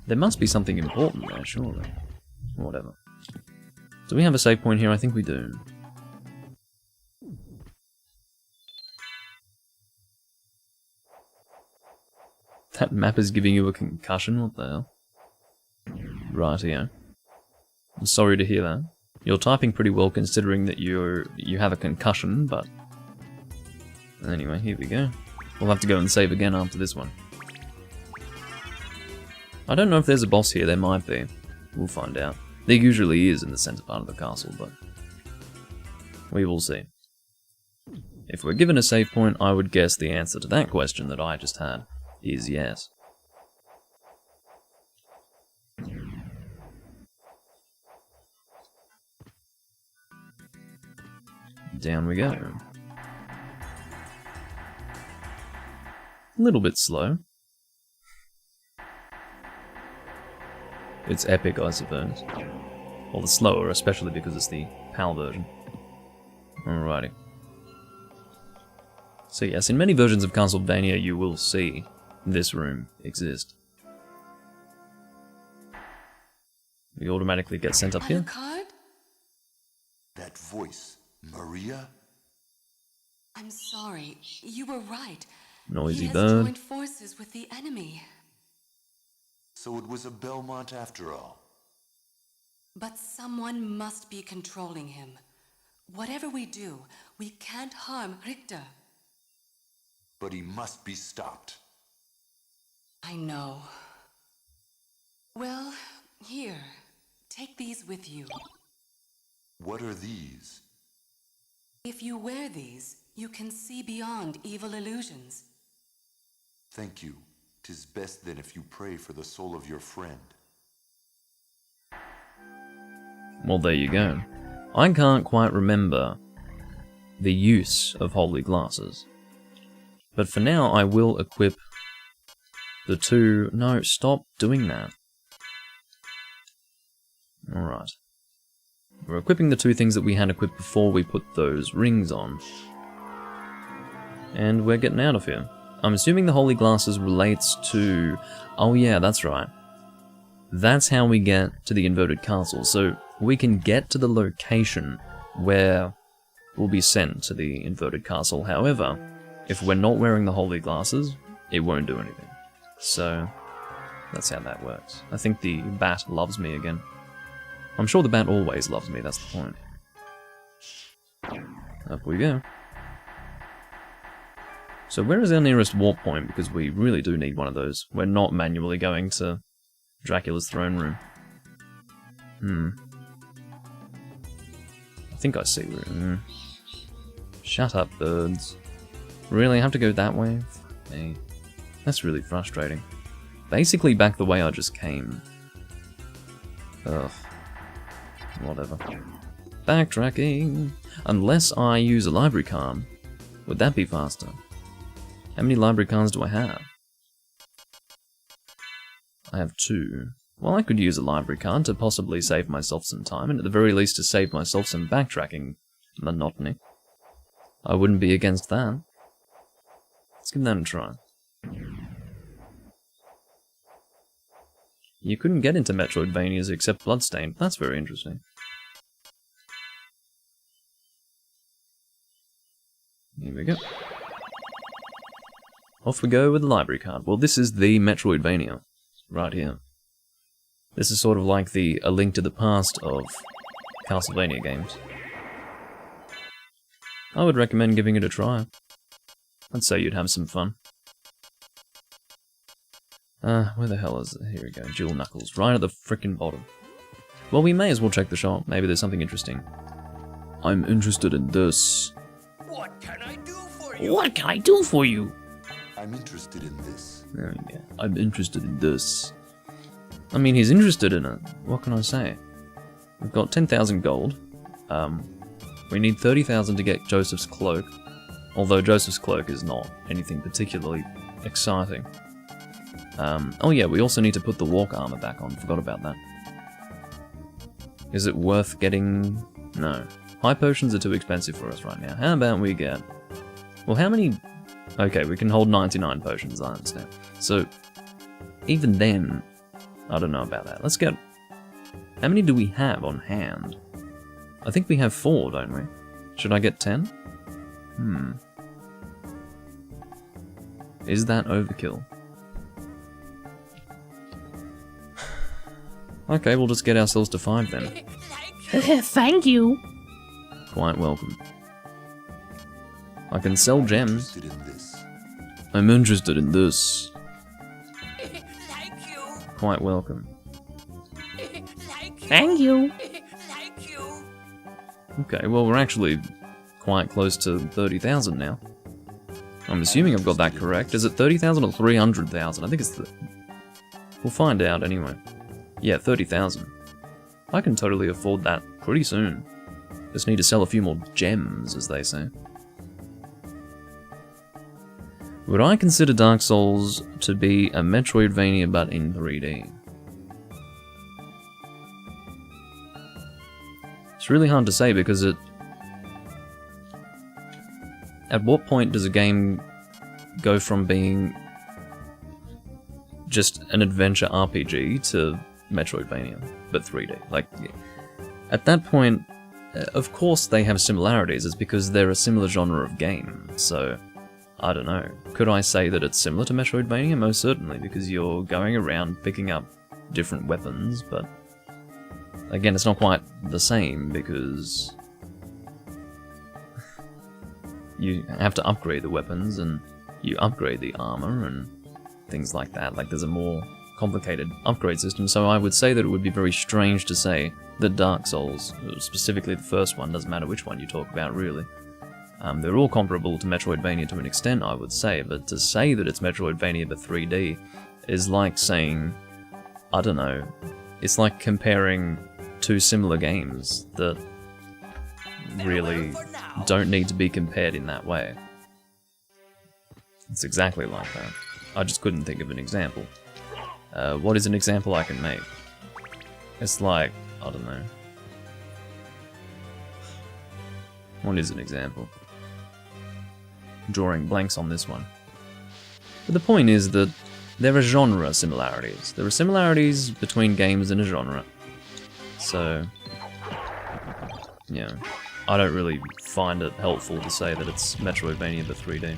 There must be something important there, surely. Whatever. Do we have a save point here? I think we do. That map is giving you a concussion? What the hell? Rightio. I'm sorry to hear that. You're typing pretty well considering that you have a concussion, but... Anyway, here we go. We'll have to go and save again after this one. I don't know if there's a boss here, there might be. We'll find out. There usually is in the center part of the castle, but... we will see. If we're given a save point, I would guess the answer to that question that I just had is yes. Down we go. A little bit slow. It's epic, I suppose. Or the slower, especially because it's the PAL version. Alrighty. So yes, in many versions of Castlevania you will see this room exist. We automatically get sent up here. Alucard? That voice, Maria? I'm sorry. You were right. Noisy he has bird. joined forces with the enemy. So it was a Belmont after all. But someone must be controlling him. Whatever we do, we can't harm Richter. But he must be stopped. I know. Well, here. Take these with you. What are these? If you wear these, you can see beyond evil illusions. Thank you. 'Tis best then if you pray for the soul of your friend. Well, there you go. I can't quite remember the use of holy glasses. But for now, I will equip the two... No, stop doing that. Alright. We're equipping the two things that we had equipped before we put those rings on. And we're getting out of here. I'm assuming the holy glasses relates to... Oh yeah, that's right. That's how we get to the inverted castle. So we can get to the location where we'll be sent to the inverted castle. However, if we're not wearing the holy glasses, it won't do anything. So that's how that works. I think the bat loves me again. I'm sure the bat always loves me, that's the point. Up we go. So where is our nearest warp point? Because we really do need one of those. We're not manually going to Dracula's throne room. I think I see room. Shut up, birds. Really, I have to go that way? Fuck me. That's really frustrating. Basically back the way I just came. Ugh. Whatever. Backtracking! Unless I use a library card. Would that be faster? How many library cards do I have? I have 2. Well, I could use a library card to possibly save myself some time, and at the very least to save myself some backtracking monotony. I wouldn't be against that. Let's give that a try. You couldn't get into Metroidvanias except Bloodstained. That's very interesting. Here we go. Off we go with the library card. Well, this is the Metroidvania. Right here. This is sort of like the A Link to the Past of Castlevania games. I would recommend giving it a try. I'd say you'd have some fun. Where the hell is it? Here we go. Jewel Knuckles. Right at the frickin' bottom. Well, we may as well check the shop. Maybe there's something interesting. I'm interested in this. What can I do for you? What can I do for you? I'm interested in this. There we go. I'm interested in this. I mean, he's interested in it. What can I say? We've got 10,000 gold. We need 30,000 to get Joseph's cloak. Although Joseph's cloak is not anything particularly exciting. Oh yeah, we also need to put the walk armor back on. Forgot about that. Is it worth getting... No. High potions are too expensive for us right now. How about we get... Well, how many... Okay, we can hold 99 potions, I understand. So, even then... I don't know about that. Let's get... How many do we have on hand? I think we have 4, don't we? Should I get 10? Is that overkill? Okay, we'll just get ourselves to 5 then. Thank you. Quite welcome. I can sell gems. Interested in this. I'm interested in this. Thank you. Quite welcome. Thank you. Thank you. Okay, well we're actually quite close to 30,000 now. I'm assuming I've got that correct. Is it 30,000 or 300,000? I think it's We'll find out anyway. Yeah, 30,000. I can totally afford that pretty soon. Just need to sell a few more gems, as they say. Would I consider Dark Souls to be a Metroidvania but in 3D? It's really hard to say because it... At what point does a game go from being just an adventure RPG to Metroidvania, but 3D? Like, at that point, of course they have similarities, it's because they're a similar genre of game, so, I don't know. Could I say that it's similar to Metroidvania? Most certainly, because you're going around picking up different weapons, but again, it's not quite the same, because you have to upgrade the weapons, and you upgrade the armor, and things like that. Like, there's a more complicated upgrade system, so I would say that it would be very strange to say that Dark Souls, specifically the first one, doesn't matter which one you talk about, really. They're all comparable to Metroidvania to an extent, I would say, but to say that it's Metroidvania but 3D is like saying, I don't know, it's like comparing two similar games that really don't need to be compared in that way. It's exactly like that. I just couldn't think of an example. What is an example I can make? It's like, I don't know. What is an example? Drawing blanks on this one. But the point is that there are genre similarities. There are similarities between games in a genre. So, yeah, I don't really find it helpful to say that it's Metroidvania but 3D.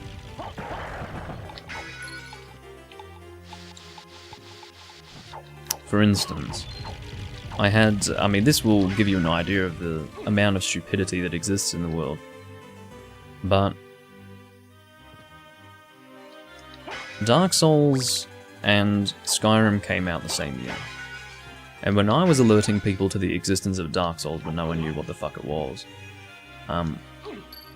For instance, I mean, this will give you an idea of the amount of stupidity that exists in the world, but Dark Souls and Skyrim came out the same year. And when I was alerting people to the existence of Dark Souls when no one knew what the fuck it was,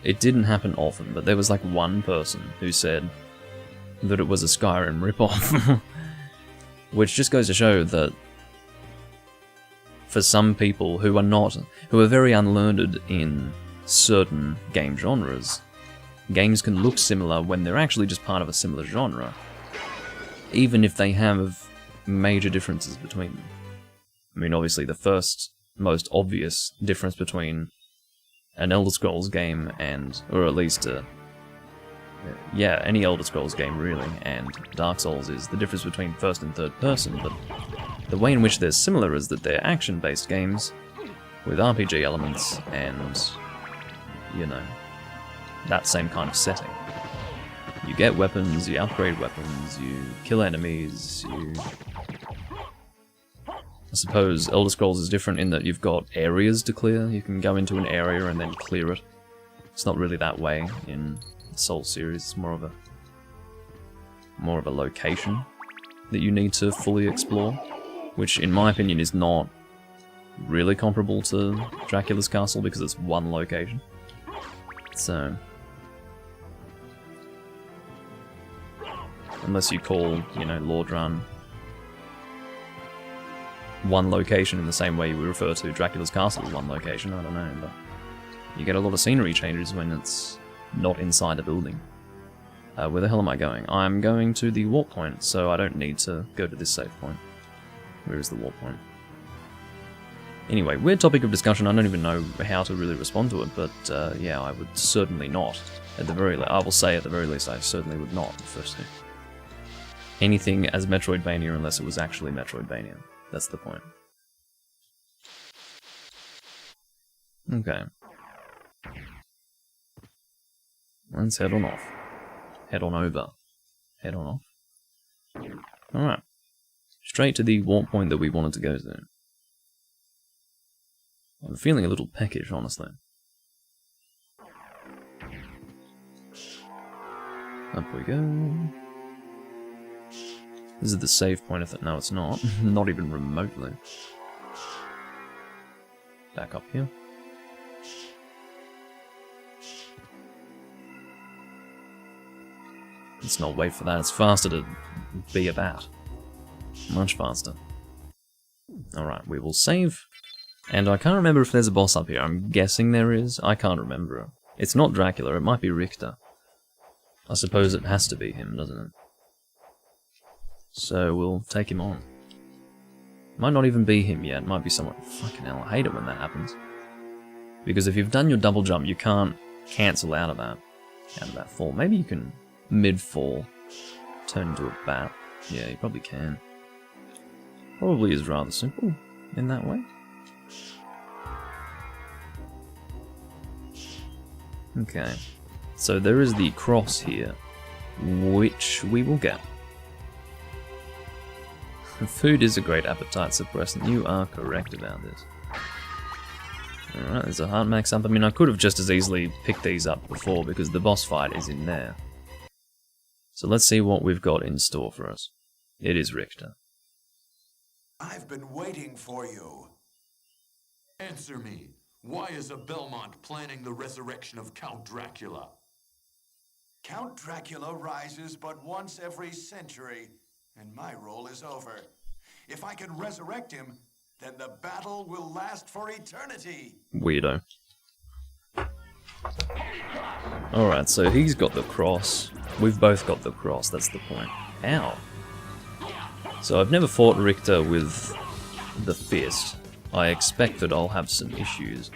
it didn't happen often, but there was like one person who said that it was a Skyrim ripoff. Which just goes to show that for some people who are very unlearned in certain game genres, games can look similar when they're actually just part of a similar genre, even if they have major differences between them. I mean, obviously the first, most obvious difference between an Elder Scrolls game and, or at least any Elder Scrolls game really, and Dark Souls is the difference between first and third person, but the way in which they're similar is that they're action-based games with RPG elements and, you know, that same kind of setting. You get weapons, you upgrade weapons, you kill enemies, I suppose Elder Scrolls is different in that you've got areas to clear. You can go into an area and then clear it. It's not really that way in the Souls series. It's more of a location that you need to fully explore, which in my opinion is not really comparable to Dracula's Castle because it's one location. So, unless you call, you know, Lord Run one location in the same way we refer to Dracula's Castle as one location, I don't know, but you get a lot of scenery changes when it's not inside a building. Where the hell am I going? I'm going to the warp point, so I don't need to go to this save point. Where is the warp point? Anyway, weird topic of discussion, I don't even know how to really respond to it, but yeah, I would certainly not. At the very least, I will say at the very least, I certainly would not refer to anything as Metroidvania unless it was actually Metroidvania. That's the point. Okay. Let's head on off. Head on over. Head on off. Alright. Straight to the warp point that we wanted to go to. I'm feeling a little peckish, honestly. Up we go. This is the save point if it... No, it's not. Not even remotely. Back up here. Let's not wait for that. It's faster to be a bat. Much faster. Alright, we will save. And I can't remember if there's a boss up here. I'm guessing there is. I can't remember. It's not Dracula, it might be Richter. I suppose it has to be him, doesn't it? So we'll take him on. Might not even be him yet, might be someone. Fucking hell, I hate it when that happens. Because if you've done your double jump, you can't cancel out of that fall. Maybe you can mid-fall turn into a bat. Yeah, you probably can. Probably is rather simple in that way. Okay, so there is the cross here, which we will get. Food is a great appetite suppressant. You are correct about this. Alright, there's a heart max up. I mean, I could have just as easily picked these up before because the boss fight is in there. So let's see what we've got in store for us. It is Richter. I've been waiting for you. Answer me. Why is a Belmont planning the resurrection of Count Dracula? Count Dracula rises but once every century, and my role is over. If I can resurrect him, then the battle will last for eternity. Weirdo. Alright, so he's got the cross. We've both got the cross, that's the point. Ow. So I've never fought Richter with the fist. I expect that I'll have some issues.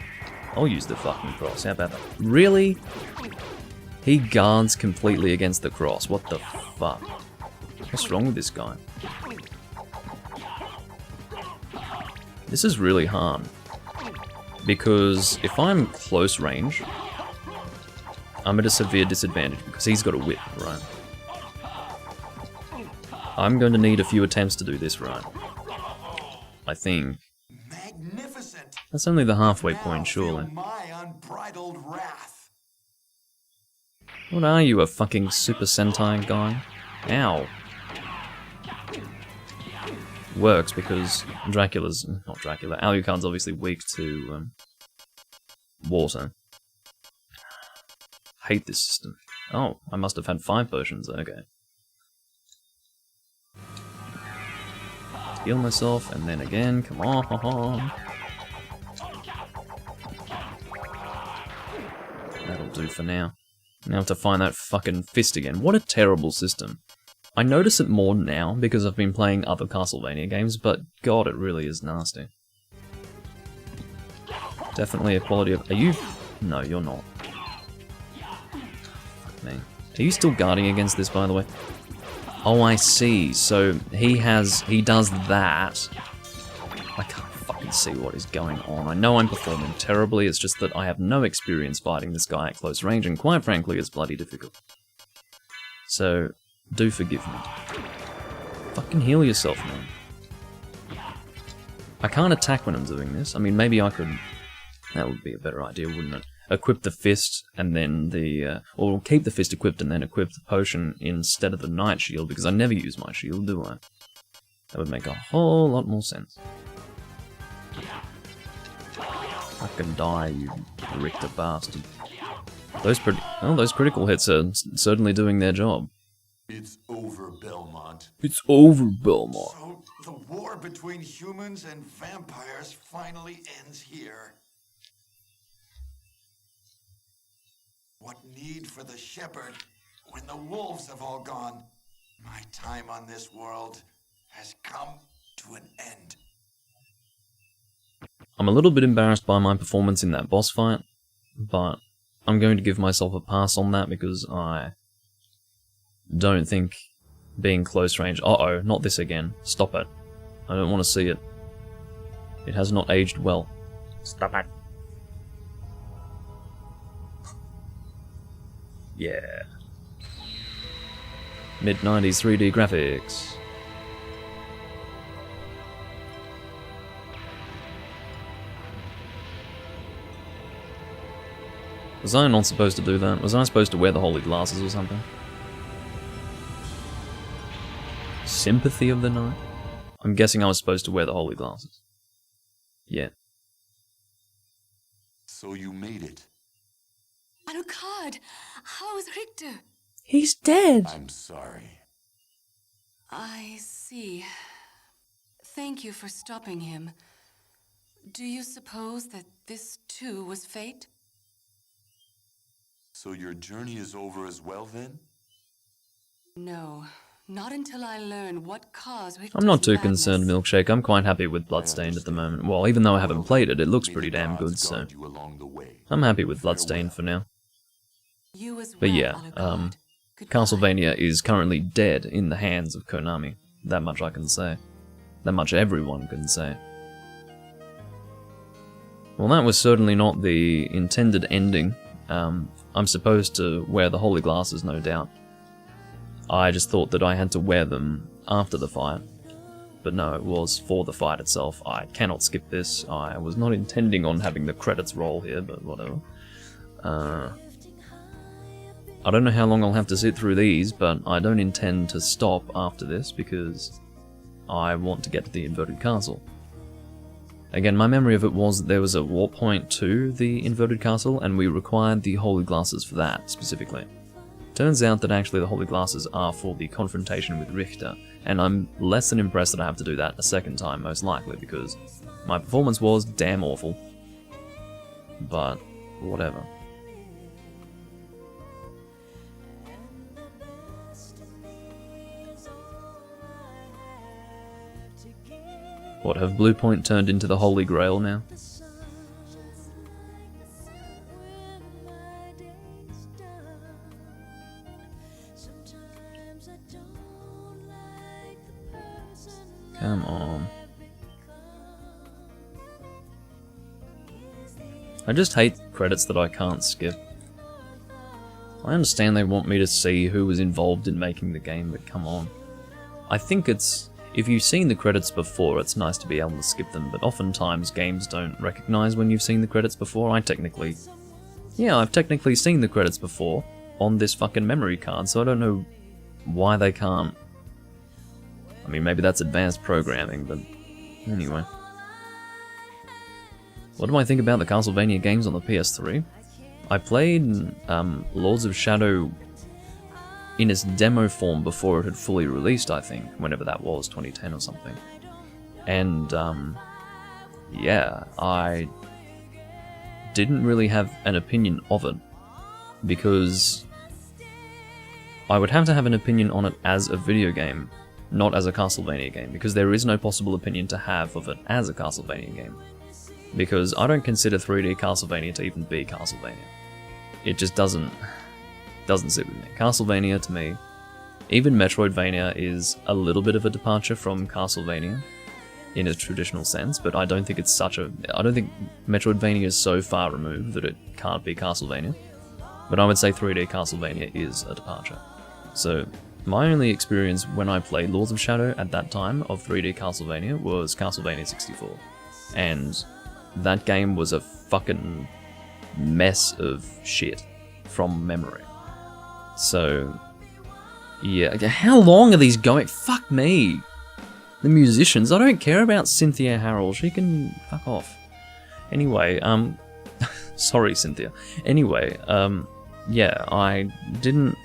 I'll use the fucking cross, how about that? Really? He guards completely against the cross, what the fuck? What's wrong with this guy? This is really hard. Because if I'm close range, I'm at a severe disadvantage because he's got a whip, right? I'm going to need a few attempts to do this right. I think. Magnificent. That's only the halfway point, surely. My unbridled wrath. What are you, a fucking Super Sentai guy? Ow. Works because not Dracula, Alucard's obviously weak to water. Hate this system. Oh, I must have had 5 potions, okay. Heal myself, and then again, come on. That'll do for now. Now I have to find that fucking fist again. What a terrible system. I notice it more now because I've been playing other Castlevania games, but god, it really is nasty. Definitely a quality of... Are you... No, you're not. Fuck me. Are you still guarding against this, by the way? Oh, I see. So he does that. I can't fucking see what is going on. I know I'm performing terribly, it's just that I have no experience fighting this guy at close range, and quite frankly, it's bloody difficult. So, do forgive me. Fucking heal yourself, man. I can't attack when I'm doing this. I mean, maybe I could... That would be a better idea, wouldn't it? Equip the fist, and then the... or keep the fist equipped, and then equip the potion instead of the night shield, because I never use my shield, do I? That would make a whole lot more sense. Fucking die, you Richter bastard. Those critical hits are certainly doing their job. It's over, Belmont. It's over, Belmont. So the war between humans and vampires finally ends here. What need for the shepherd when the wolves have all gone? My time on this world has come to an end. I'm a little bit embarrassed by my performance in that boss fight, but I'm going to give myself a pass on that because I don't think being close range... Uh-oh, not this again. Stop it. I don't want to see it. It has not aged well. Stop it. Yeah. Mid-90s 3D graphics. Was I not supposed to do that? Was I supposed to wear the holy glasses or something? Sympathy of the night? I'm guessing I was supposed to wear the holy glasses. Yeah. So you made it. Alucard, how is Richter? He's dead. I'm sorry. I see. Thank you for stopping him. Do you suppose that this too was fate? So your journey is over as well then? No, not until I learn what caused Richter's I'm not too madness. concerned, Milkshake. I'm quite happy with Bloodstained at the moment. Well, even though I haven't played it, it looks pretty damn good, so I'm happy with Bloodstained for now. You as But well, yeah, Alucard. Goodbye. Castlevania is currently dead in the hands of Konami. That much I can say. That much everyone can say. Well, that was certainly not the intended ending. I'm supposed to wear the holy glasses, no doubt. I just thought that I had to wear them after the fight. But no, it was for the fight itself. I cannot skip this. I was not intending on having the credits roll here, but whatever. I don't know how long I'll have to sit through these, but I don't intend to stop after this because I want to get to the inverted castle. Again, my memory of it was that there was a warp point to the inverted castle, and we required the holy glasses for that, specifically. Turns out that actually the holy glasses are for the confrontation with Richter, and I'm less than impressed that I have to do that a second time, most likely, because my performance was damn awful. But, whatever. What, have Blue Point turned into the Holy Grail now? Come on. I just hate credits that I can't skip. I understand they want me to see who was involved in making the game, but come on. I think it's... If you've seen the credits before, it's nice to be able to skip them, but oftentimes games don't recognize when you've seen the credits before. I've technically seen the credits before on this fucking memory card, so I don't know why they can't. I mean, maybe that's advanced programming, but anyway. What do I think about the Castlevania games on the PS3? I played Lords of Shadow in its demo form before it had fully released, I think, whenever that was, 2010 or something. And, yeah, I didn't really have an opinion of it, because I would have to have an opinion on it as a video game, not as a Castlevania game, because there is no possible opinion to have of it as a Castlevania game. Because I don't consider 3D Castlevania to even be Castlevania. It just doesn't sit with me. Castlevania, to me, even Metroidvania is a little bit of a departure from Castlevania in a traditional sense, but I don't think it's such a... I don't think Metroidvania is so far removed that it can't be Castlevania. But I would say 3D Castlevania is a departure. So, my only experience when I played Lords of Shadow at that time of 3D Castlevania was Castlevania 64. And that game was a fucking mess of shit from memory. So, yeah, how long are these going? Fuck me! The musicians, I don't care about Cynthia Harrell, she can fuck off. Anyway, sorry Cynthia. Anyway, yeah, I didn't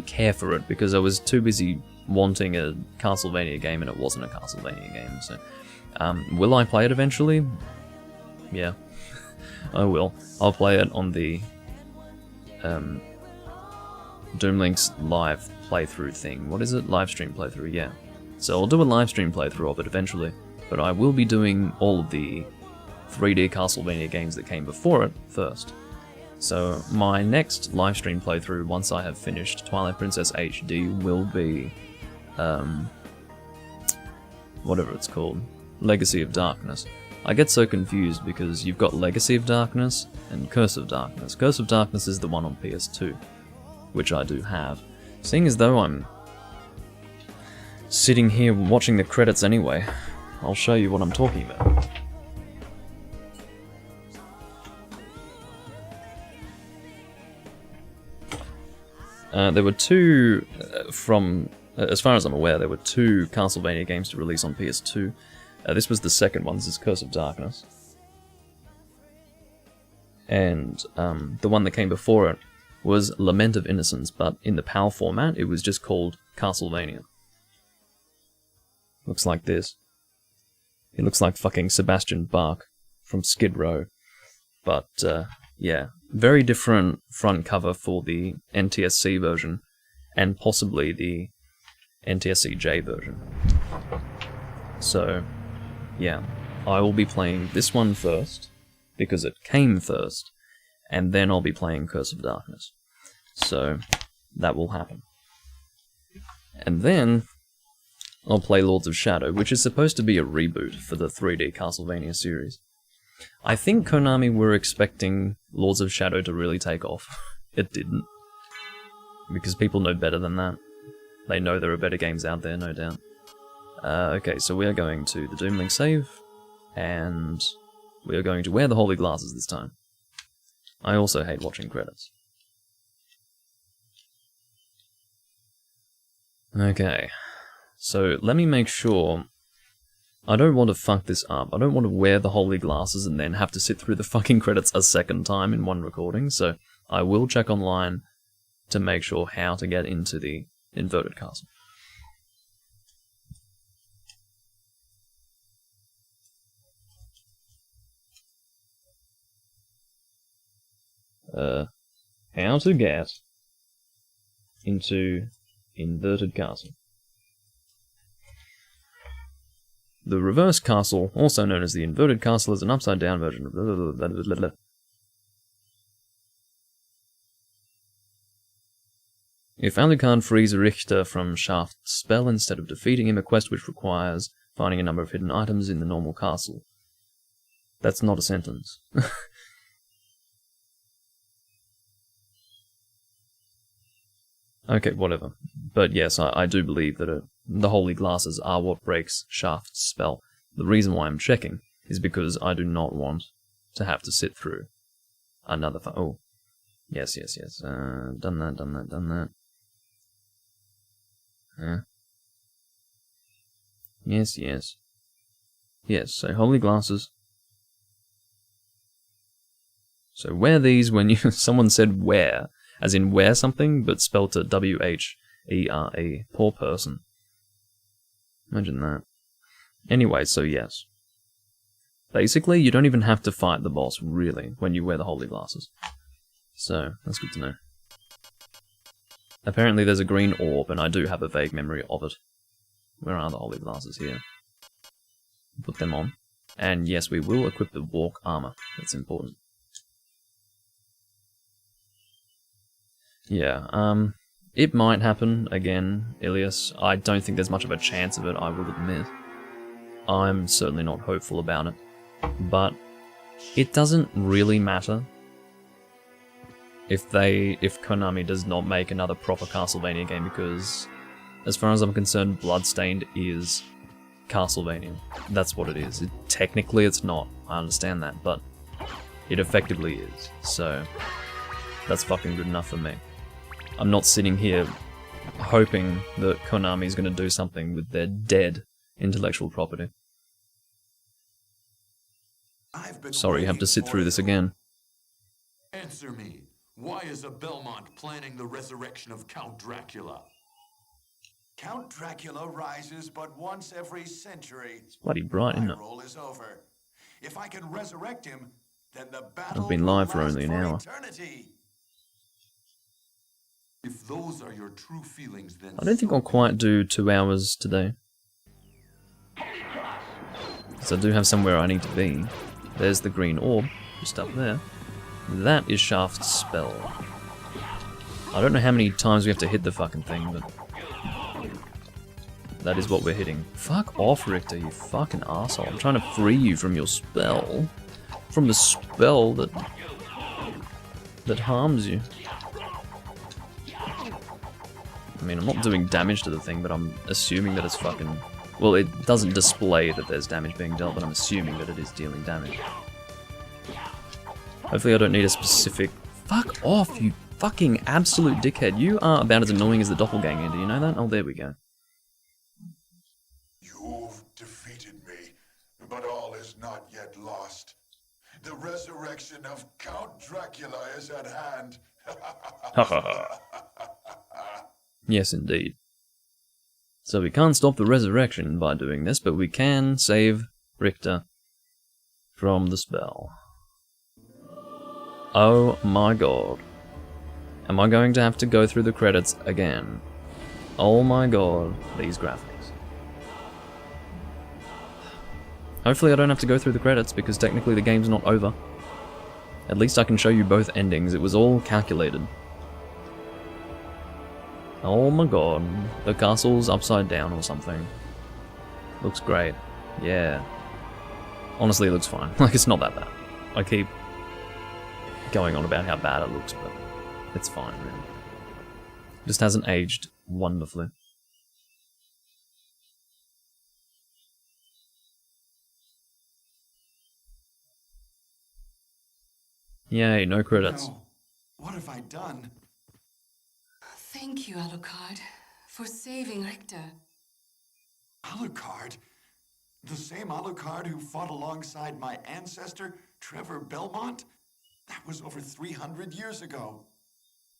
care for it because I was too busy wanting a Castlevania game and it wasn't a Castlevania game, so... will I play it eventually? Yeah, I will. I'll play it on the Doomlink's live playthrough thing. What is it? Livestream playthrough, yeah. So I'll do a livestream playthrough of it eventually, but I will be doing all of the 3D Castlevania games that came before it first. So my next livestream playthrough, once I have finished Twilight Princess HD, will be, whatever it's called, Legacy of Darkness. I get so confused because you've got Legacy of Darkness and Curse of Darkness. Curse of Darkness is the one on PS2, which I do have. Seeing as though I'm sitting here watching the credits anyway, I'll show you what I'm talking about. There were two, as far as I'm aware, there were two Castlevania games to release on PS2. This was the second one, this is Curse of Darkness. And the one that came before it was Lament of Innocence, but in the PAL format it was just called Castlevania. Looks like this. He looks like fucking Sebastian Bach from Skid Row. But, yeah, very different front cover for the NTSC version, and possibly the NTSC-J version. So, yeah, I will be playing this one first, because it came first, and then I'll be playing Curse of Darkness. So, that will happen. And then, I'll play Lords of Shadow, which is supposed to be a reboot for the 3D Castlevania series. I think Konami were expecting Lords of Shadow to really take off. It didn't. Because people know better than that. They know there are better games out there, no doubt. Okay, so we are going to the Doom Link save, and we are going to wear the holy glasses this time. I also hate watching credits. Okay, so let me make sure. I don't want to fuck this up. I don't want to wear the holy glasses and then have to sit through the fucking credits a second time in one recording, so I will check online to make sure how to get into the inverted castle. How to get into inverted castle. The reverse castle, also known as the inverted castle, is an upside-down version of blah, blah, blah, blah. If Alucard frees Richter from Shaft's spell instead of defeating him, a quest which requires finding a number of hidden items in the normal castle. That's not a sentence. Okay, whatever. But yes, I do believe that the holy glasses are what breaks Shaft's spell. The reason why I'm checking is because I do not want to have to sit through another oh. Yes. Done that. Yes. Yes, so holy glasses. So wear these when you... Someone said wear, as in wear something, but spelt it W-H-E-R-E. Poor person. Imagine that. Anyway, so yes. Basically, you don't even have to fight the boss, really, when you wear the holy glasses. So, that's good to know. Apparently there's a green orb, and I do have a vague memory of it. Where are the holy glasses here? Put them on. And yes, we will equip the walk armor. That's important. Yeah, it might happen again, Ilias. I don't think there's much of a chance of it, I will admit. I'm certainly not hopeful about it. But it doesn't really matter if Konami does not make another proper Castlevania game, because as far as I'm concerned, Bloodstained is Castlevania. That's what it is. Technically it's not, I understand that, but it effectively is, so that's fucking good enough for me. I'm not sitting here hoping that Konami's gonna do something with their dead intellectual property. Sorry, you have to sit through this again. Answer me. Why is a Belmont planning the resurrection of Count Dracula? Count Dracula rises but once every century. It's bloody bright, isn't My it? role is over. If I can resurrect him, then the battle I've been live for will last only an hour. eternity. If those are your true feelings, then I don't think I'll quite do 2 hours today. Because I do have somewhere I need to be. There's the green orb, just up there. That is Shaft's spell. I don't know how many times we have to hit the fucking thing, but that is what we're hitting. Fuck off, Richter, you fucking asshole. I'm trying to free you from your spell. From the spell that harms you. I mean, I'm not doing damage to the thing, but I'm assuming that it's fucking... Well, it doesn't display that there's damage being dealt, but I'm assuming that it is dealing damage. Hopefully I don't need a specific... Fuck off, you fucking absolute dickhead. You are about as annoying as the doppelganger, do you know that? Oh, there we go. You've defeated me, but all is not yet lost. The resurrection of Count Dracula is at hand. Ha ha ha. Yes, indeed. So we can't stop the resurrection by doing this, but we can save Richter from the spell. Oh my god. Am I going to have to go through the credits again? Oh my god, these graphics. Hopefully I don't have to go through the credits because technically the game's not over. At least I can show you both endings. It was all calculated. Oh my god, the castle's upside down or something. Looks great. Yeah. Honestly, it looks fine. Like, it's not that bad. I keep going on about how bad it looks, but it's fine, really. Just hasn't aged wonderfully. Yay, no credits. No. What have I done? Thank you, Alucard, for saving Richter. Alucard? The same Alucard who fought alongside my ancestor, Trevor Belmont? That was over 300 years ago.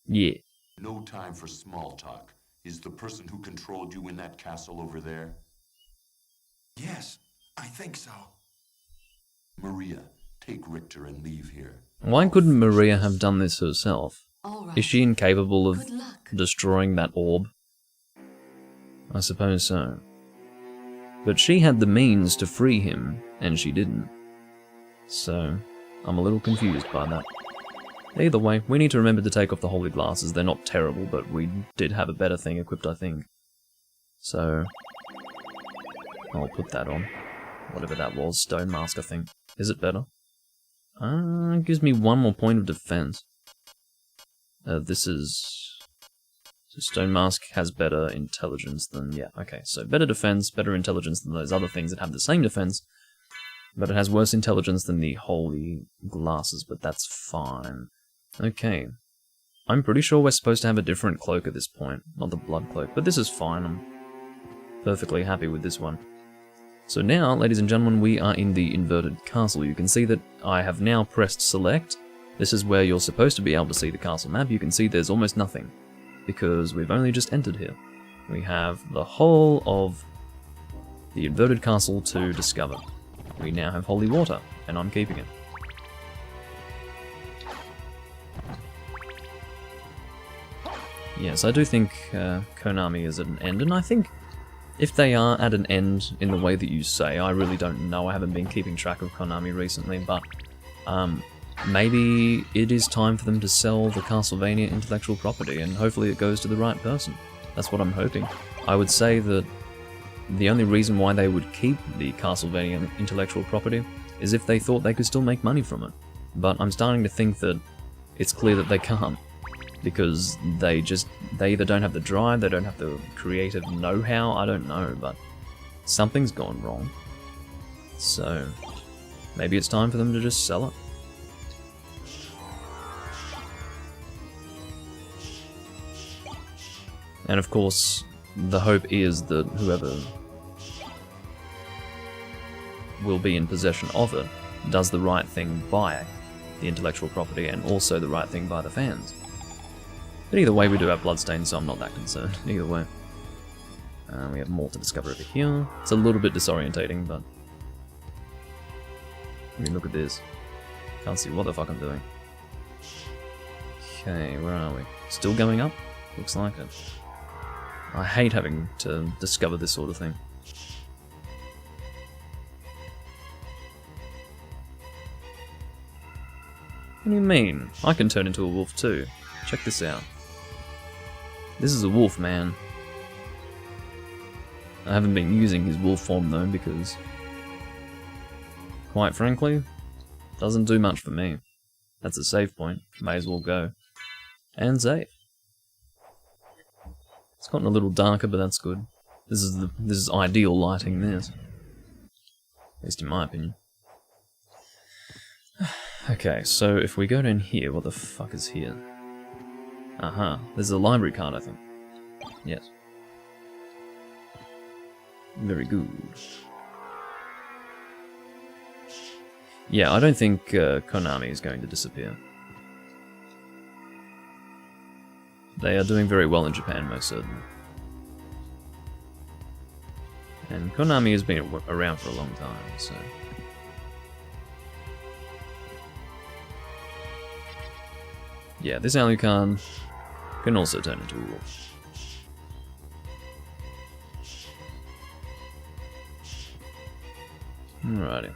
Yeah. No time for small talk. Is the person who controlled you in that castle over there? Yes, I think so. Maria, take Richter and leave here. Why couldn't Maria have done this herself? All right. Is she incapable of Good luck. destroying that orb? I suppose so. But she had the means to free him, and she didn't. So, I'm a little confused by that. Either way, we need to remember to take off the holy glasses. They're not terrible, but we did have a better thing equipped, I think. So, I'll put that on. Whatever that was, stone mask, I think. Is it better? It gives me one more point of defense. This is... So stone mask has better intelligence than... Yeah, okay. So better defense, better intelligence than those other things that have the same defense. But it has worse intelligence than the holy glasses, but that's fine. Okay. I'm pretty sure we're supposed to have a different cloak at this point. Not the blood cloak, but this is fine. I'm perfectly happy with this one. So now, ladies and gentlemen, we are in the inverted castle. You can see that I have now pressed select. This is where you're supposed to be able to see the castle map. You can see there's almost nothing, because we've only just entered here. We have the whole of the inverted castle to discover. We now have holy water, and I'm keeping it. Yes, I do think Konami is at an end, and I think if they are at an end in the way that you say, I really don't know. I haven't been keeping track of Konami recently, but maybe it is time for them to sell the Castlevania intellectual property, and hopefully it goes to the right person. That's what I'm hoping. I would say that the only reason why they would keep the Castlevania intellectual property is if they thought they could still make money from it. But I'm starting to think that it's clear that they can't, because they either don't have the drive, they don't have the creative know-how, I don't know, but something's gone wrong. So, maybe it's time for them to just sell it. And of course, the hope is that whoever will be in possession of it does the right thing by the intellectual property and also the right thing by the fans. But either way, we do have bloodstains, so I'm not that concerned. Either way. We have more to discover over here. It's a little bit disorientating, but... I mean, look at this. Can't see what the fuck I'm doing. Okay, where are we? Still going up? Looks like it. I hate having to discover this sort of thing. What do you mean? I can turn into a wolf too. Check this out. This is a wolf, man. I haven't been using his wolf form though, because, quite frankly, doesn't do much for me. That's a save point. May as well go. And save. It's gotten a little darker, but that's good. This is ideal lighting, this. At least in my opinion. Okay, so if we go down here, what the fuck is here? Aha, there's a library card, I think. Yes. Very good. Yeah, I don't think Konami is going to disappear. They are doing very well in Japan, most certainly. And Konami has been around for a long time, so... Yeah, this Alucard can also turn into a wolf. Alrighty.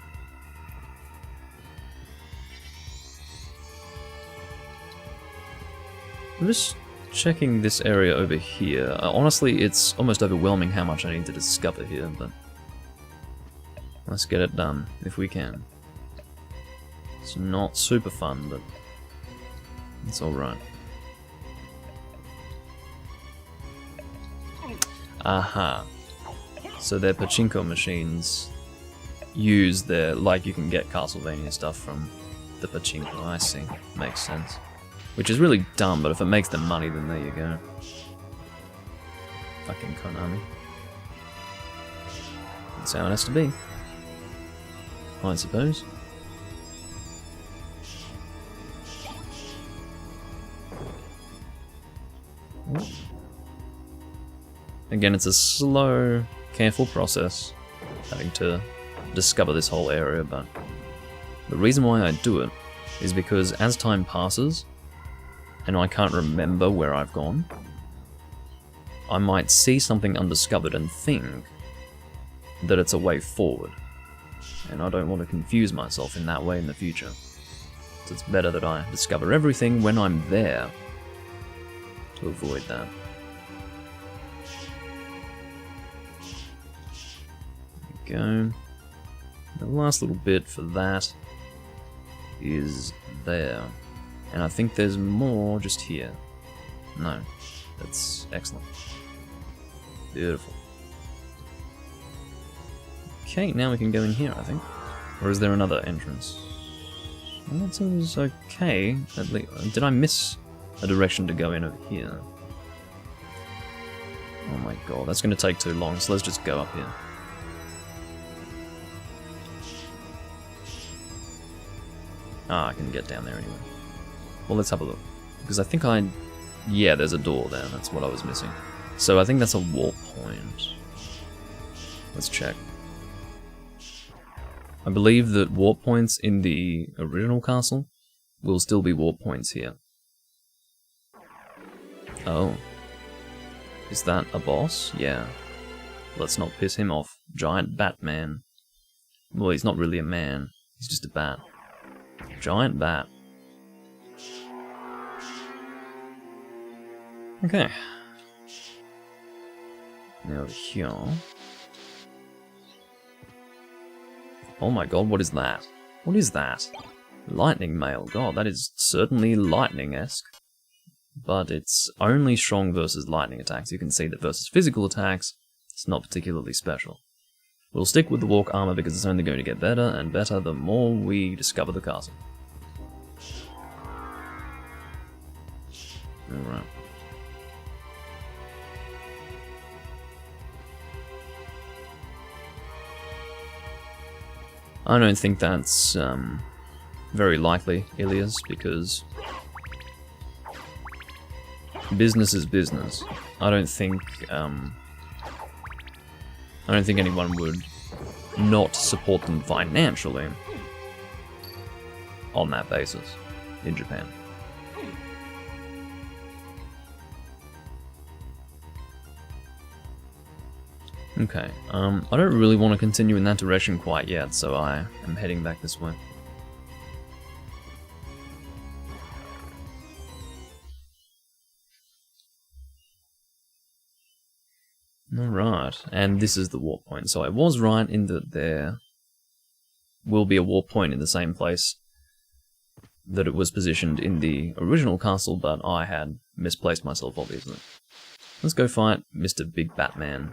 I'm just checking this area over here. Honestly, it's almost overwhelming how much I need to discover here, but let's get it done if we can. It's not super fun, but it's alright. Aha. So their pachinko machines use their, like you can get Castlevania stuff from the pachinko, I see. Makes sense. Which is really dumb, but if it makes them money, then there you go. Fucking Konami. That's how it has to be, I suppose. Again, it's a slow, careful process, having to discover this whole area, but the reason why I do it is because as time passes, and I can't remember where I've gone, I might see something undiscovered and think that it's a way forward, and I don't want to confuse myself in that way in the future. So it's better that I discover everything when I'm there to avoid that. There we go. The last little bit for that is there. And I think there's more just here. No. That's excellent. Beautiful. Okay, now we can go in here, I think. Or is there another entrance? Well, that seems okay. At least, did I miss a direction to go in over here? Oh my god, that's going to take too long, so let's just go up here. Ah, I can get down there anyway. Well, let's have a look. Because I think yeah, there's a door there. That's what I was missing. So I think that's a warp point. Let's check. I believe that warp points in the original castle will still be warp points here. Oh. Is that a boss? Yeah. Let's not piss him off. Giant Batman. Well, he's not really a man. He's just a bat. Giant bat. Okay. Now over here. Oh my god, what is that? What is that? Lightning mail. God, that is certainly lightning-esque. But it's only strong versus lightning attacks. You can see that versus physical attacks, it's not particularly special. We'll stick with the walk armor because it's only going to get better and better the more we discover the castle. Alright. I don't think that's very likely, Ilias, because business is business. I don't think anyone would not support them financially on that basis in Japan. Okay, I don't really want to continue in that direction quite yet, so I am heading back this way. Alright, and this is the warp point. So I was right in that there will be a warp point in the same place that it was positioned in the original castle, but I had misplaced myself, obviously. Let's go fight Mr. Big Batman.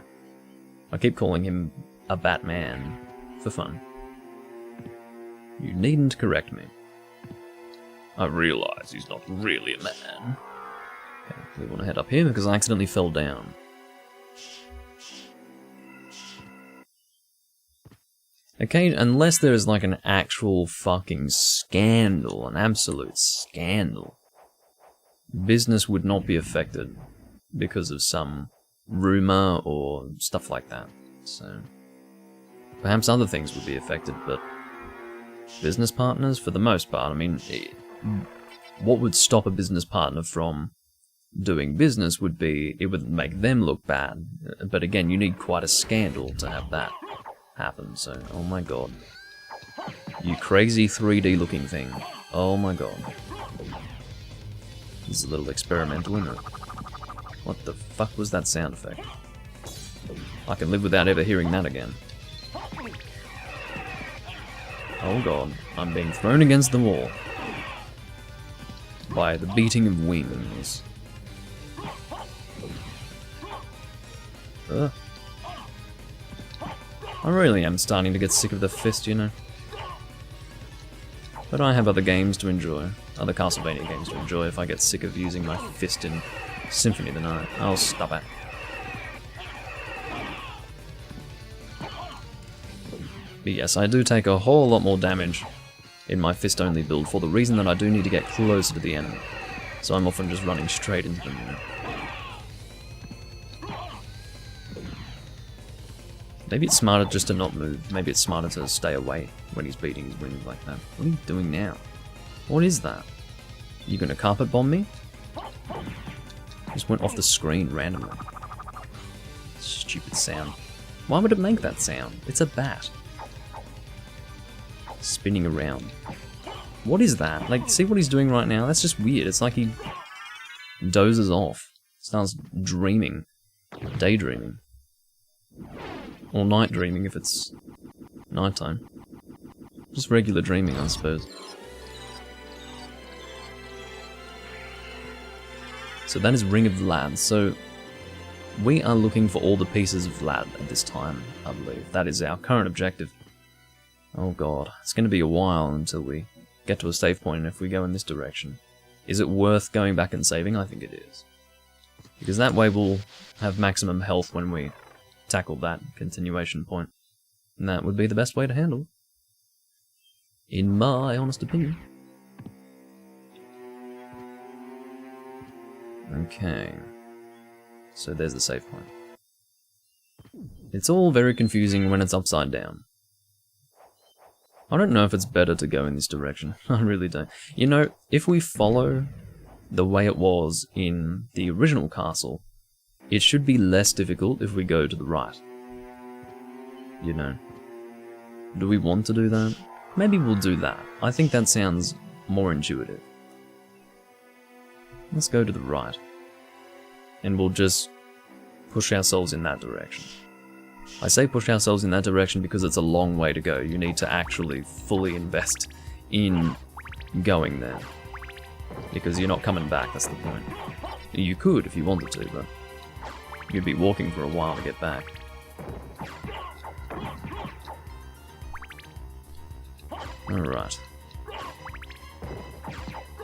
I keep calling him a Batman for fun. You needn't correct me. I realise he's not really a man. Okay, we want to head up here because I accidentally fell down. Okay, unless there is like an actual fucking scandal, an absolute scandal, business would not be affected because of some rumor or stuff like that. So Perhaps other things would be affected, but business partners, for the most part, I mean, what would stop a business partner from doing business would be, it would make them look bad. But again, you need quite a scandal to have that happen, so, oh my god. You crazy 3D looking thing. Oh my god. This is a little experimental, isn't it? What the fuck was that sound effect? I can live without ever hearing that again. Oh god, I'm being thrown against the wall by the beating of wings. Ugh. I really am starting to get sick of the fist, you know. But I have other games to enjoy, other Castlevania games to enjoy if I get sick of using my fist in Symphony the Night. Oh, stop it. But yes, I do take a whole lot more damage in my fist-only build for the reason that I do need to get closer to the enemy. So I'm often just running straight into them, you know. Maybe it's smarter just to not move. Maybe it's smarter to stay away when he's beating his wings like that. What are you doing now? What is that? You gonna carpet bomb me? Just went off the screen randomly. Stupid sound. Why would it make that sound? It's a bat. Spinning around. What is that? Like, see what he's doing right now? That's just weird. It's like he dozes off. Starts dreaming. Daydreaming. Or night dreaming if it's nighttime. Just regular dreaming, I suppose. So that is Ring of Vlad. So we are looking for all the pieces of Vlad at this time, I believe. That is our current objective. Oh god, it's going to be a while until we get to a save point if we go in this direction. Is it worth going back and saving? I think it is. Because that way we'll have maximum health when we tackle that continuation point. And that would be the best way to handle it. In my honest opinion. Okay. So there's the save point. It's all very confusing when it's upside down. I don't know if it's better to go in this direction. I really don't. You know, if we follow the way it was in the original castle, it should be less difficult if we go to the right. You know. Do we want to do that? Maybe we'll do that. I think that sounds more intuitive. Let's go to the right. And we'll just push ourselves in that direction. I say push ourselves in that direction because it's a long way to go. You need to actually fully invest in going there. Because you're not coming back, that's the point. You could if you wanted to, but you'd be walking for a while to get back. Alright.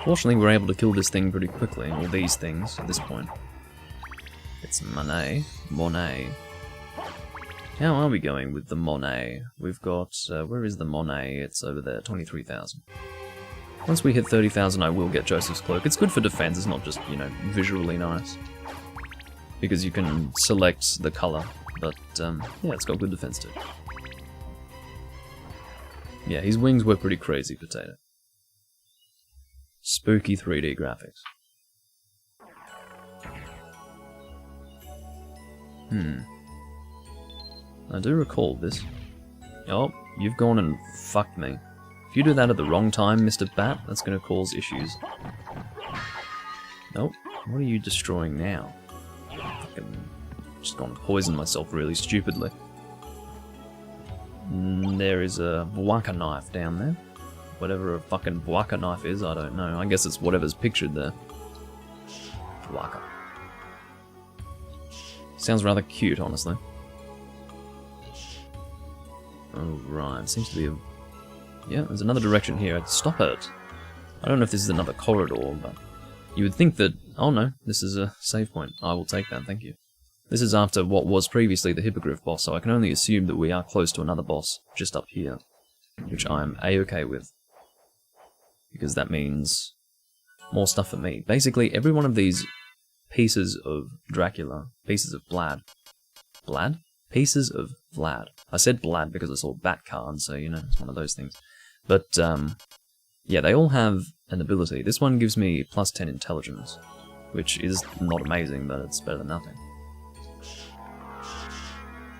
Fortunately, we're able to kill this thing pretty quickly, or these things, at this point. It's Monet. How are we going with the Monet? We've got, where is the Monet? It's over there, 23,000. Once we hit 30,000, I will get Joseph's Cloak. It's good for defense, it's not just, you know, visually nice. Because you can select the color, but, yeah, it's got good defense too. Yeah, his wings were pretty crazy, Potato. Spooky 3D graphics. I do recall this. Oh, you've gone and fucked me. If you do that at the wrong time, Mr. Bat, that's going to cause issues. Nope. What are you destroying now? Fucking just gone to poison myself really stupidly. There is a Waka knife down there. Whatever a fucking Waka knife is, I don't know. I guess it's whatever's pictured there. Waka. Sounds rather cute, honestly. Oh, right. Seems to be a... Yeah, there's another direction here. Stop it. I don't know if this is another corridor, but... You would think that... Oh no, this is a save point. I will take that, thank you. This is after what was previously the Hippogriff boss, so I can only assume that we are close to another boss just up here. Which I'm A-okay with. Because that means more stuff for me. Basically, every one of these pieces of Dracula, pieces of Vlad... Vlad? Pieces of Vlad. I said Vlad because I saw Bat card, so you know, it's one of those things. But, yeah, they all have an ability. This one gives me plus 10 intelligence, which is not amazing, but it's better than nothing.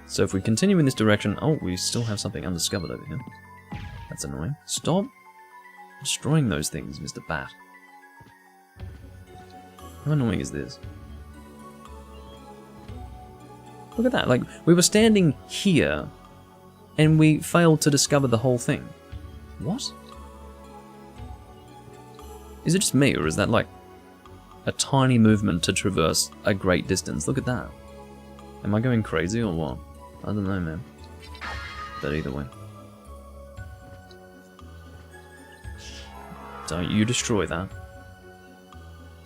So if we continue in this direction... Oh, we still have something undiscovered over here. That's annoying. Stop destroying those things, Mr. Bat. How annoying is this? Look at that, like, we were standing here, and we failed to discover the whole thing. What? Is it just me, or is that, like, a tiny movement to traverse a great distance? Look at that. Am I going crazy, or what? I don't know, man. But either way. Don't you destroy that.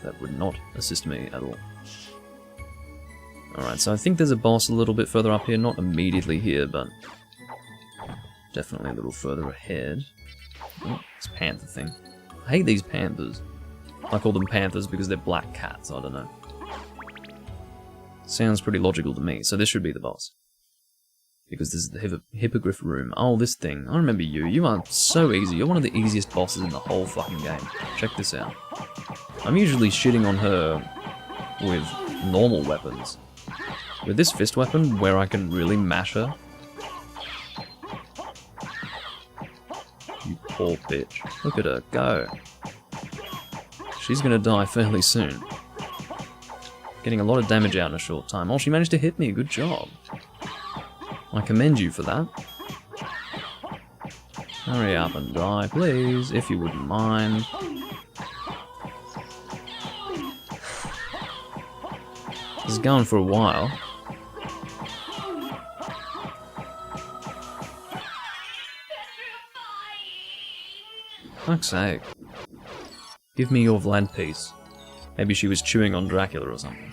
That would not assist me at all. Alright, so I think there's a boss a little bit further up here. Not immediately here, but definitely a little further ahead. Oh, this panther thing. I hate these panthers. I call them panthers because they're black cats, I don't know. Sounds pretty logical to me, so this should be the boss. Because this is the hippogriff room. Oh, this thing. I remember you. You are so easy. You're one of the easiest bosses in the whole fucking game. Check this out. I'm usually shitting on her with normal weapons. With this fist weapon, where I can really mash her. You poor bitch. Look at her, go. She's gonna die fairly soon. Getting a lot of damage out in a short time. Oh, she managed to hit me, good job. I commend you for that. Hurry up and die, please, if you wouldn't mind. This is going for a while. Fuck's sake. Give me your Vlad piece. Maybe she was chewing on Dracula or something.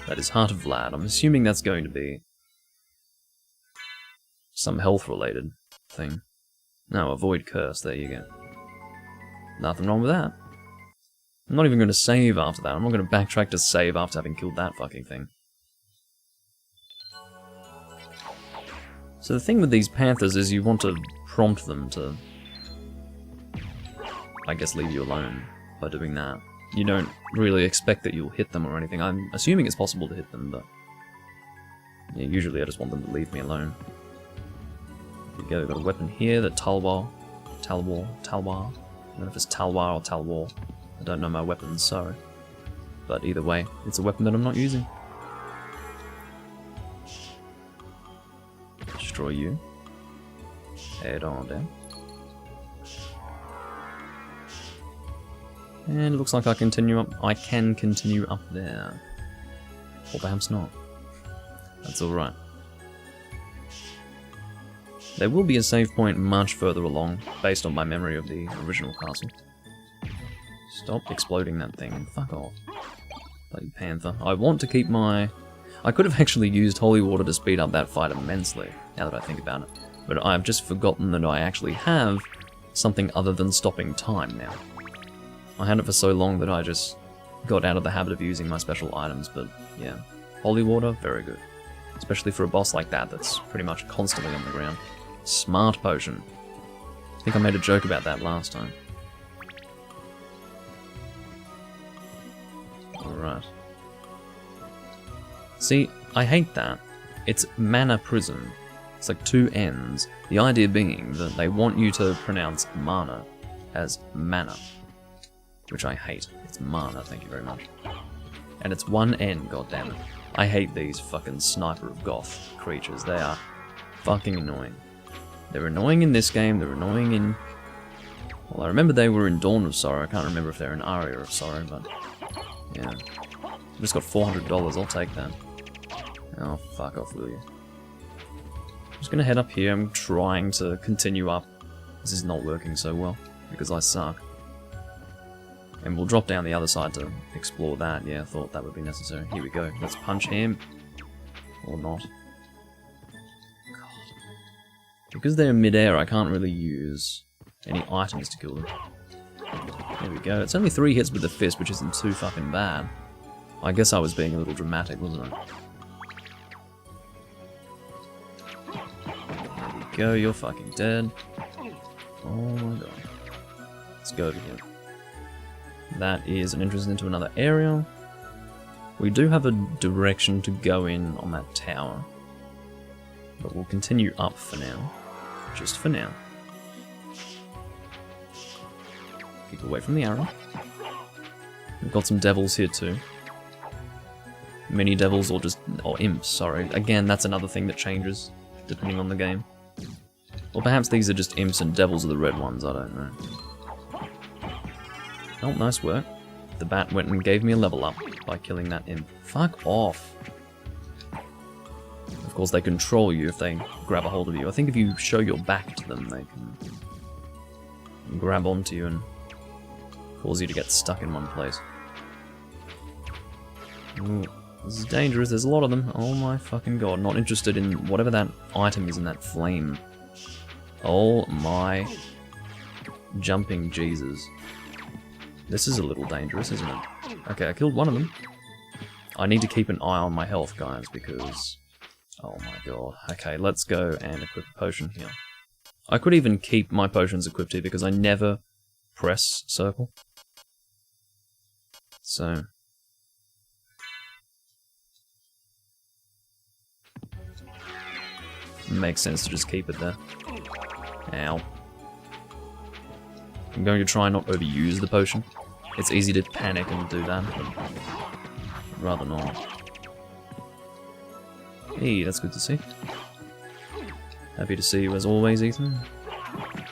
That is Heart of Vlad. I'm assuming that's going to be some health-related thing. No, avoid curse. There you go. Nothing wrong with that. I'm not even going to save after that. I'm not going to backtrack to save after having killed that fucking thing. So the thing with these panthers is you want to prompt them to, I guess, leave you alone by doing that. You don't really expect that you'll hit them or anything. I'm assuming it's possible to hit them, but yeah, usually I just want them to leave me alone. There you go, we've got a weapon here, the Talwar. I don't know if it's Talwar or Talwar. I don't know my weapons, sorry. But either way, it's a weapon that I'm not using. Destroy you. Head on down. And it looks like I can continue up there. Or perhaps not. That's alright. There will be a save point much further along, based on my memory of the original castle. Stop exploding that thing. Fuck off. Bloody panther. I want to keep my... I could have actually used holy water to speed up that fight immensely, now that I think about it. But I've just forgotten that I actually have something other than stopping time now. I had it for so long that I just got out of the habit of using my special items, but yeah. Holy water, very good. Especially for a boss like that that's pretty much constantly on the ground. Smart potion. I think I made a joke about that last time. Alright. See, I hate that. It's mana prison. It's like two N's. The idea being that they want you to pronounce mana as mana. Which I hate. It's mana, thank you very much. And it's one N, goddammit. I hate these fucking Sniper of Goth creatures. They are fucking annoying. They're annoying in this game, they're annoying in... Well, I remember they were in Dawn of Sorrow. I can't remember if they're in Aria of Sorrow, but... yeah. I just got $400, I'll take that. Oh, fuck off, will you? I'm just gonna head up here. I'm trying to continue up. This is not working so well, because I suck. And we'll drop down the other side to explore that. Yeah, I thought that would be necessary. Here we go. Let's punch him. Or not. God. Because they're mid-air, I can't really use any items to kill them. There we go. It's only 3 hits with the fist, which isn't too fucking bad. I guess I was being a little dramatic, wasn't I? go, you're fucking dead. Oh my god. Let's go over here. That is an entrance into another area. We do have a direction to go in on that tower. But we'll continue up for now. Just for now. Keep away from the arrow. We've got some devils here too. Mini devils or just... or imps, sorry. Again, that's another thing that changes, depending on the game. Or perhaps these are just imps and devils are the red ones, I don't know. Oh, nice work. The bat went and gave me a level up by killing that imp. Fuck off. Of course, they control you if they grab a hold of you. I think if you show your back to them, they can grab onto you and cause you to get stuck in one place. Ooh, this is dangerous. There's a lot of them. Oh my fucking god. Not interested in whatever that item is in that flame. Oh my jumping Jesus. This is a little dangerous, isn't it? Okay, I killed one of them. I need to keep an eye on my health, guys, because... oh my god. Okay, let's go and equip a potion here. I could even keep my potions equipped here because I never press circle. So... makes sense to just keep it there. Ow. I'm going to try not overuse the potion. It's easy to panic and do that, but I'd rather not. Hey, that's good to see. Happy to see you as always, Ethan.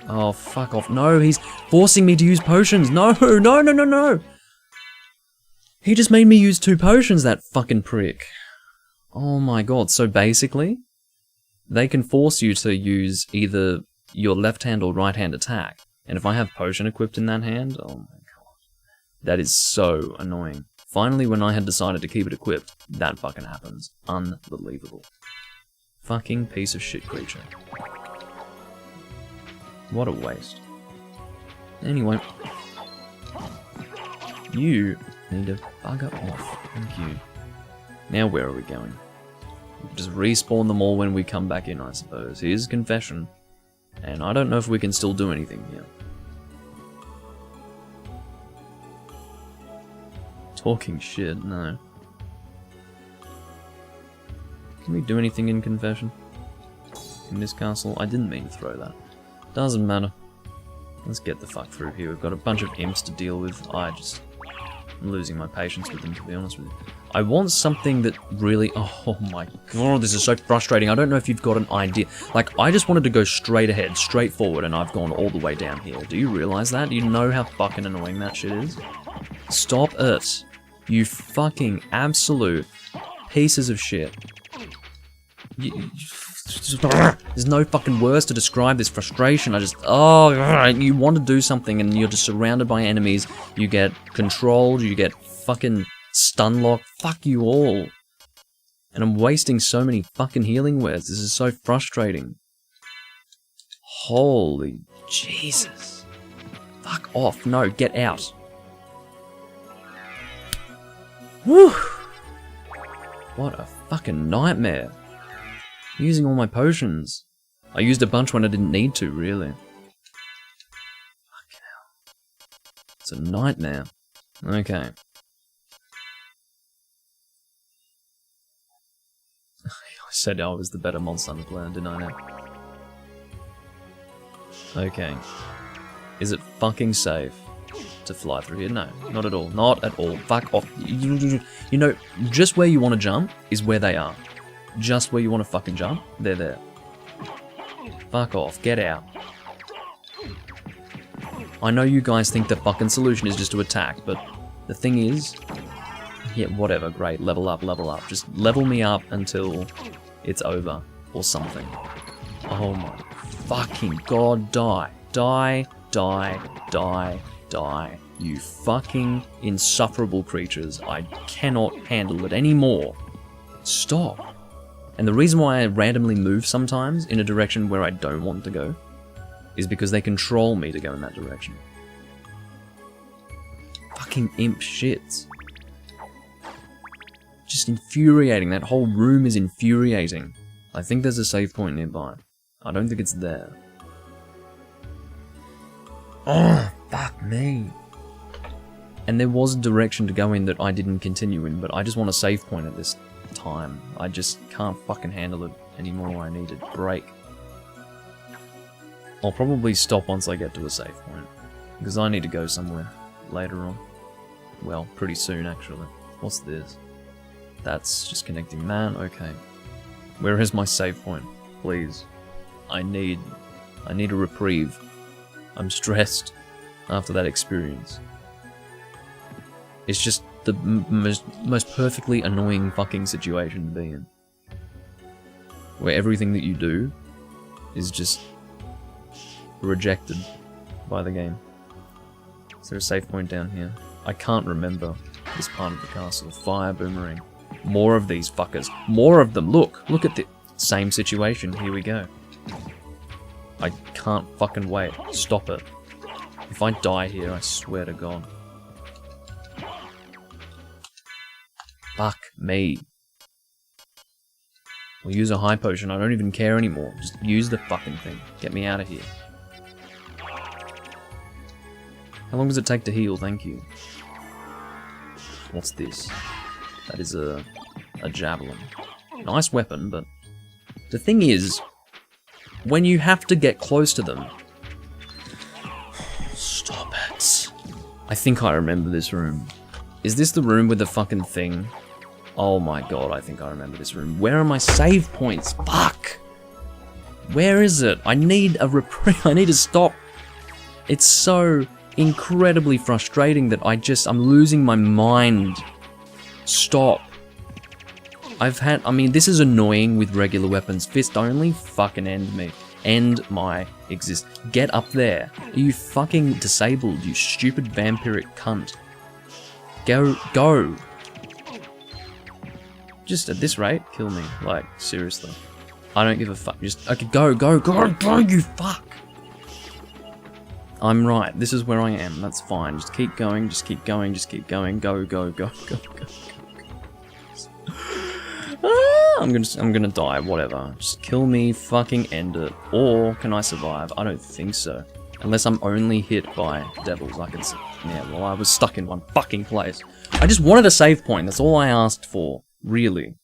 Oh, fuck off. No, he's forcing me to use potions. No, no, no, no, no! He just made me use 2 potions, that fucking prick. Oh my god, so basically, they can force you to use either your left hand or right hand attack. And if I have potion equipped in that hand, oh my god. That is so annoying. Finally, when I had decided to keep it equipped, that fucking happens. Unbelievable. Fucking piece of shit creature. What a waste. Anyway. You need to bugger off. Thank you. Now where are we going? We can just respawn them all when we come back in, I suppose. Here's confession. And I don't know if we can still do anything here. Talking shit, no. Can we do anything in confession? In this castle? I didn't mean to throw that. Doesn't matter. Let's get the fuck through here. We've got a bunch of imps to deal with. I'm losing my patience with them, to be honest with you. I want something that really... oh my god, this is so frustrating. I don't know if you've got an idea. Like, I just wanted to go straight ahead, straight forward, and I've gone all the way down here. Do you realize that? Do you know how fucking annoying that shit is? Stop it. You fucking absolute pieces of shit. There's no fucking words to describe this frustration. You want to do something and you're just surrounded by enemies. You get controlled, you get fucking stun locked. Fuck you all. And I'm wasting so many fucking healing words. This is so frustrating. Holy Jesus. Fuck off. No, get out. Whew. What a fucking nightmare. Using all my potions. I used a bunch when I didn't need to, really. Fucking hell. It's a nightmare. Okay. I said I was the better Monster Hunter player, didn't I now? Okay. Is it fucking safe to fly through here? No, not at all. Not at all. Fuck off. You know, just where you want to jump is where they are. Just where you want to fucking jump, they're there. Fuck off. Get out. I know you guys think the fucking solution is just to attack, but the thing is... yeah, whatever, great. Level up, level up. Just level me up until it's over. Or something. Oh my fucking god, die. Die, die, die, die. You fucking insufferable creatures. I cannot handle it anymore. Stop. And the reason why I randomly move sometimes in a direction where I don't want to go is because they control me to go in that direction. Fucking imp shits. Just infuriating. That whole room is infuriating. I think there's a save point nearby. I don't think it's there. Oh, fuck me. And there was a direction to go in that I didn't continue in, but I just want a save point at this time. I just can't fucking handle it anymore. I need a break. I'll probably stop once I get to a save point, because I need to go somewhere later on. Well, pretty soon actually. What's this? That's just connecting that, okay. Where is my save point? Please. I need a reprieve. I'm stressed after that experience. It's just the most perfectly annoying fucking situation to be in. Where everything that you do is just rejected by the game. Is there a save point down here? I can't remember this part of the castle. Fire boomerang. More of these fuckers. More of them. Look at the same situation. Here we go. I can't fucking wait. Stop it. If I die here, I swear to God. Fuck me. We'll use a high potion. I don't even care anymore. Just use the fucking thing. Get me out of here. How long does it take to heal? Thank you. What's this? That is a javelin. Nice weapon, but the thing is, when you have to get close to them... Stop it. I think I remember this room. Is this the room with the fucking thing? Oh my god, I think I remember this room. Where are my save points? Fuck! Where is it? I need a reprieve. I need to stop. It's so incredibly frustrating that I'm losing my mind. Stop. I mean, this is annoying with regular weapons. Fist only? Fucking end me. End my existence. Get up there. Are you fucking disabled, you stupid vampiric cunt? Go. Just at this rate, kill me. Like, seriously. I don't give a fuck. Just, okay, go, you fuck! I'm right. This is where I am. That's fine. Just keep going, just keep going, just keep going. Go. I'm gonna die, whatever. Just kill me, fucking end it. Or, can I survive? I don't think so. Unless I'm only hit by devils, I can... Yeah, well, I was stuck in one fucking place. I just wanted a save point, that's all I asked for. Really.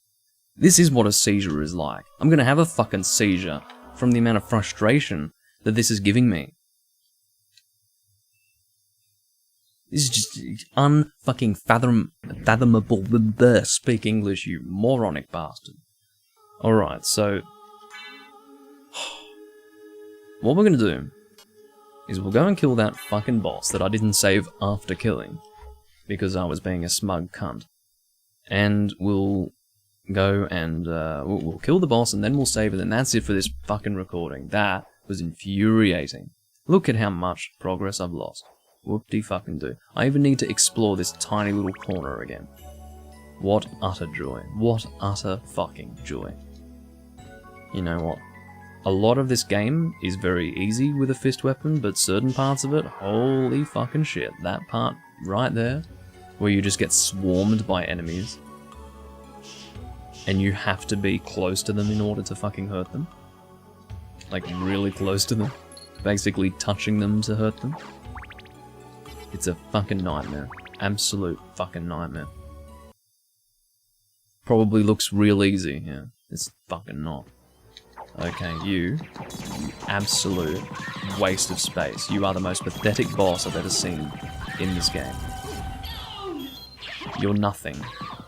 This is what a seizure is like. I'm gonna have a fucking seizure from the amount of frustration that this is giving me. This is just unfucking fathomable. Speak English, you moronic bastard. Alright, so... what we're gonna do is we'll go and kill that fucking boss that I didn't save after killing, because I was being a smug cunt. And we'll go and we'll kill the boss and then we'll save it, and that's it for this fucking recording. That was infuriating. Look at how much progress I've lost. Whoop-de-fucking-do. I even need to explore this tiny little corner again. What utter joy. What utter fucking joy. You know what? A lot of this game is very easy with a fist weapon, but certain parts of it, holy fucking shit. That part right there, where you just get swarmed by enemies, and you have to be close to them in order to fucking hurt them. Like, really close to them. Basically touching them to hurt them. It's a fucking nightmare. Absolute fucking nightmare. Probably looks real easy, yeah. It's fucking not. Okay, you absolute waste of space. You are the most pathetic boss I've ever seen in this game. You're nothing.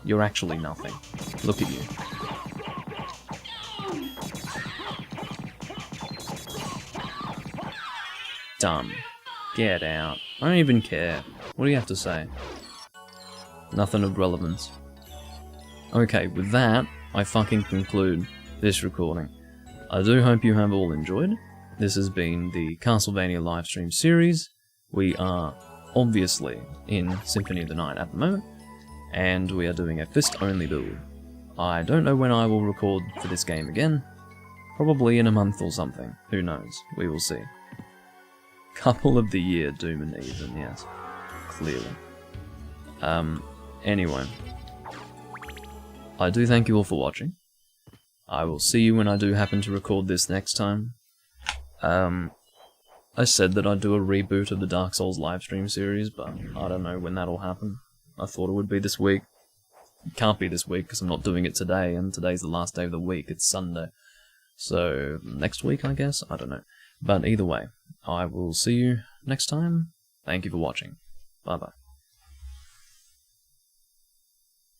You're actually nothing. Look at you. Done. Get out. I don't even care. What do you have to say? Nothing of relevance. Okay, with that, I fucking conclude this recording. I do hope you have all enjoyed. This has been the Castlevania livestream series. We are obviously in Symphony of the Night at the moment, and we are doing a fist-only build. I don't know when I will record for this game again. Probably in a month or something. Who knows? We will see. Couple of the year doom and even, yes. Clearly. Anyway. I do thank you all for watching. I will see you when I do happen to record this next time. I said that I'd do a reboot of the Dark Souls livestream series, but I don't know when that'll happen. I thought it would be this week. It can't be this week, because I'm not doing it today, and today's the last day of the week, it's Sunday. So, next week, I guess? I don't know. But either way, I will see you next time. Thank you for watching. Bye-bye.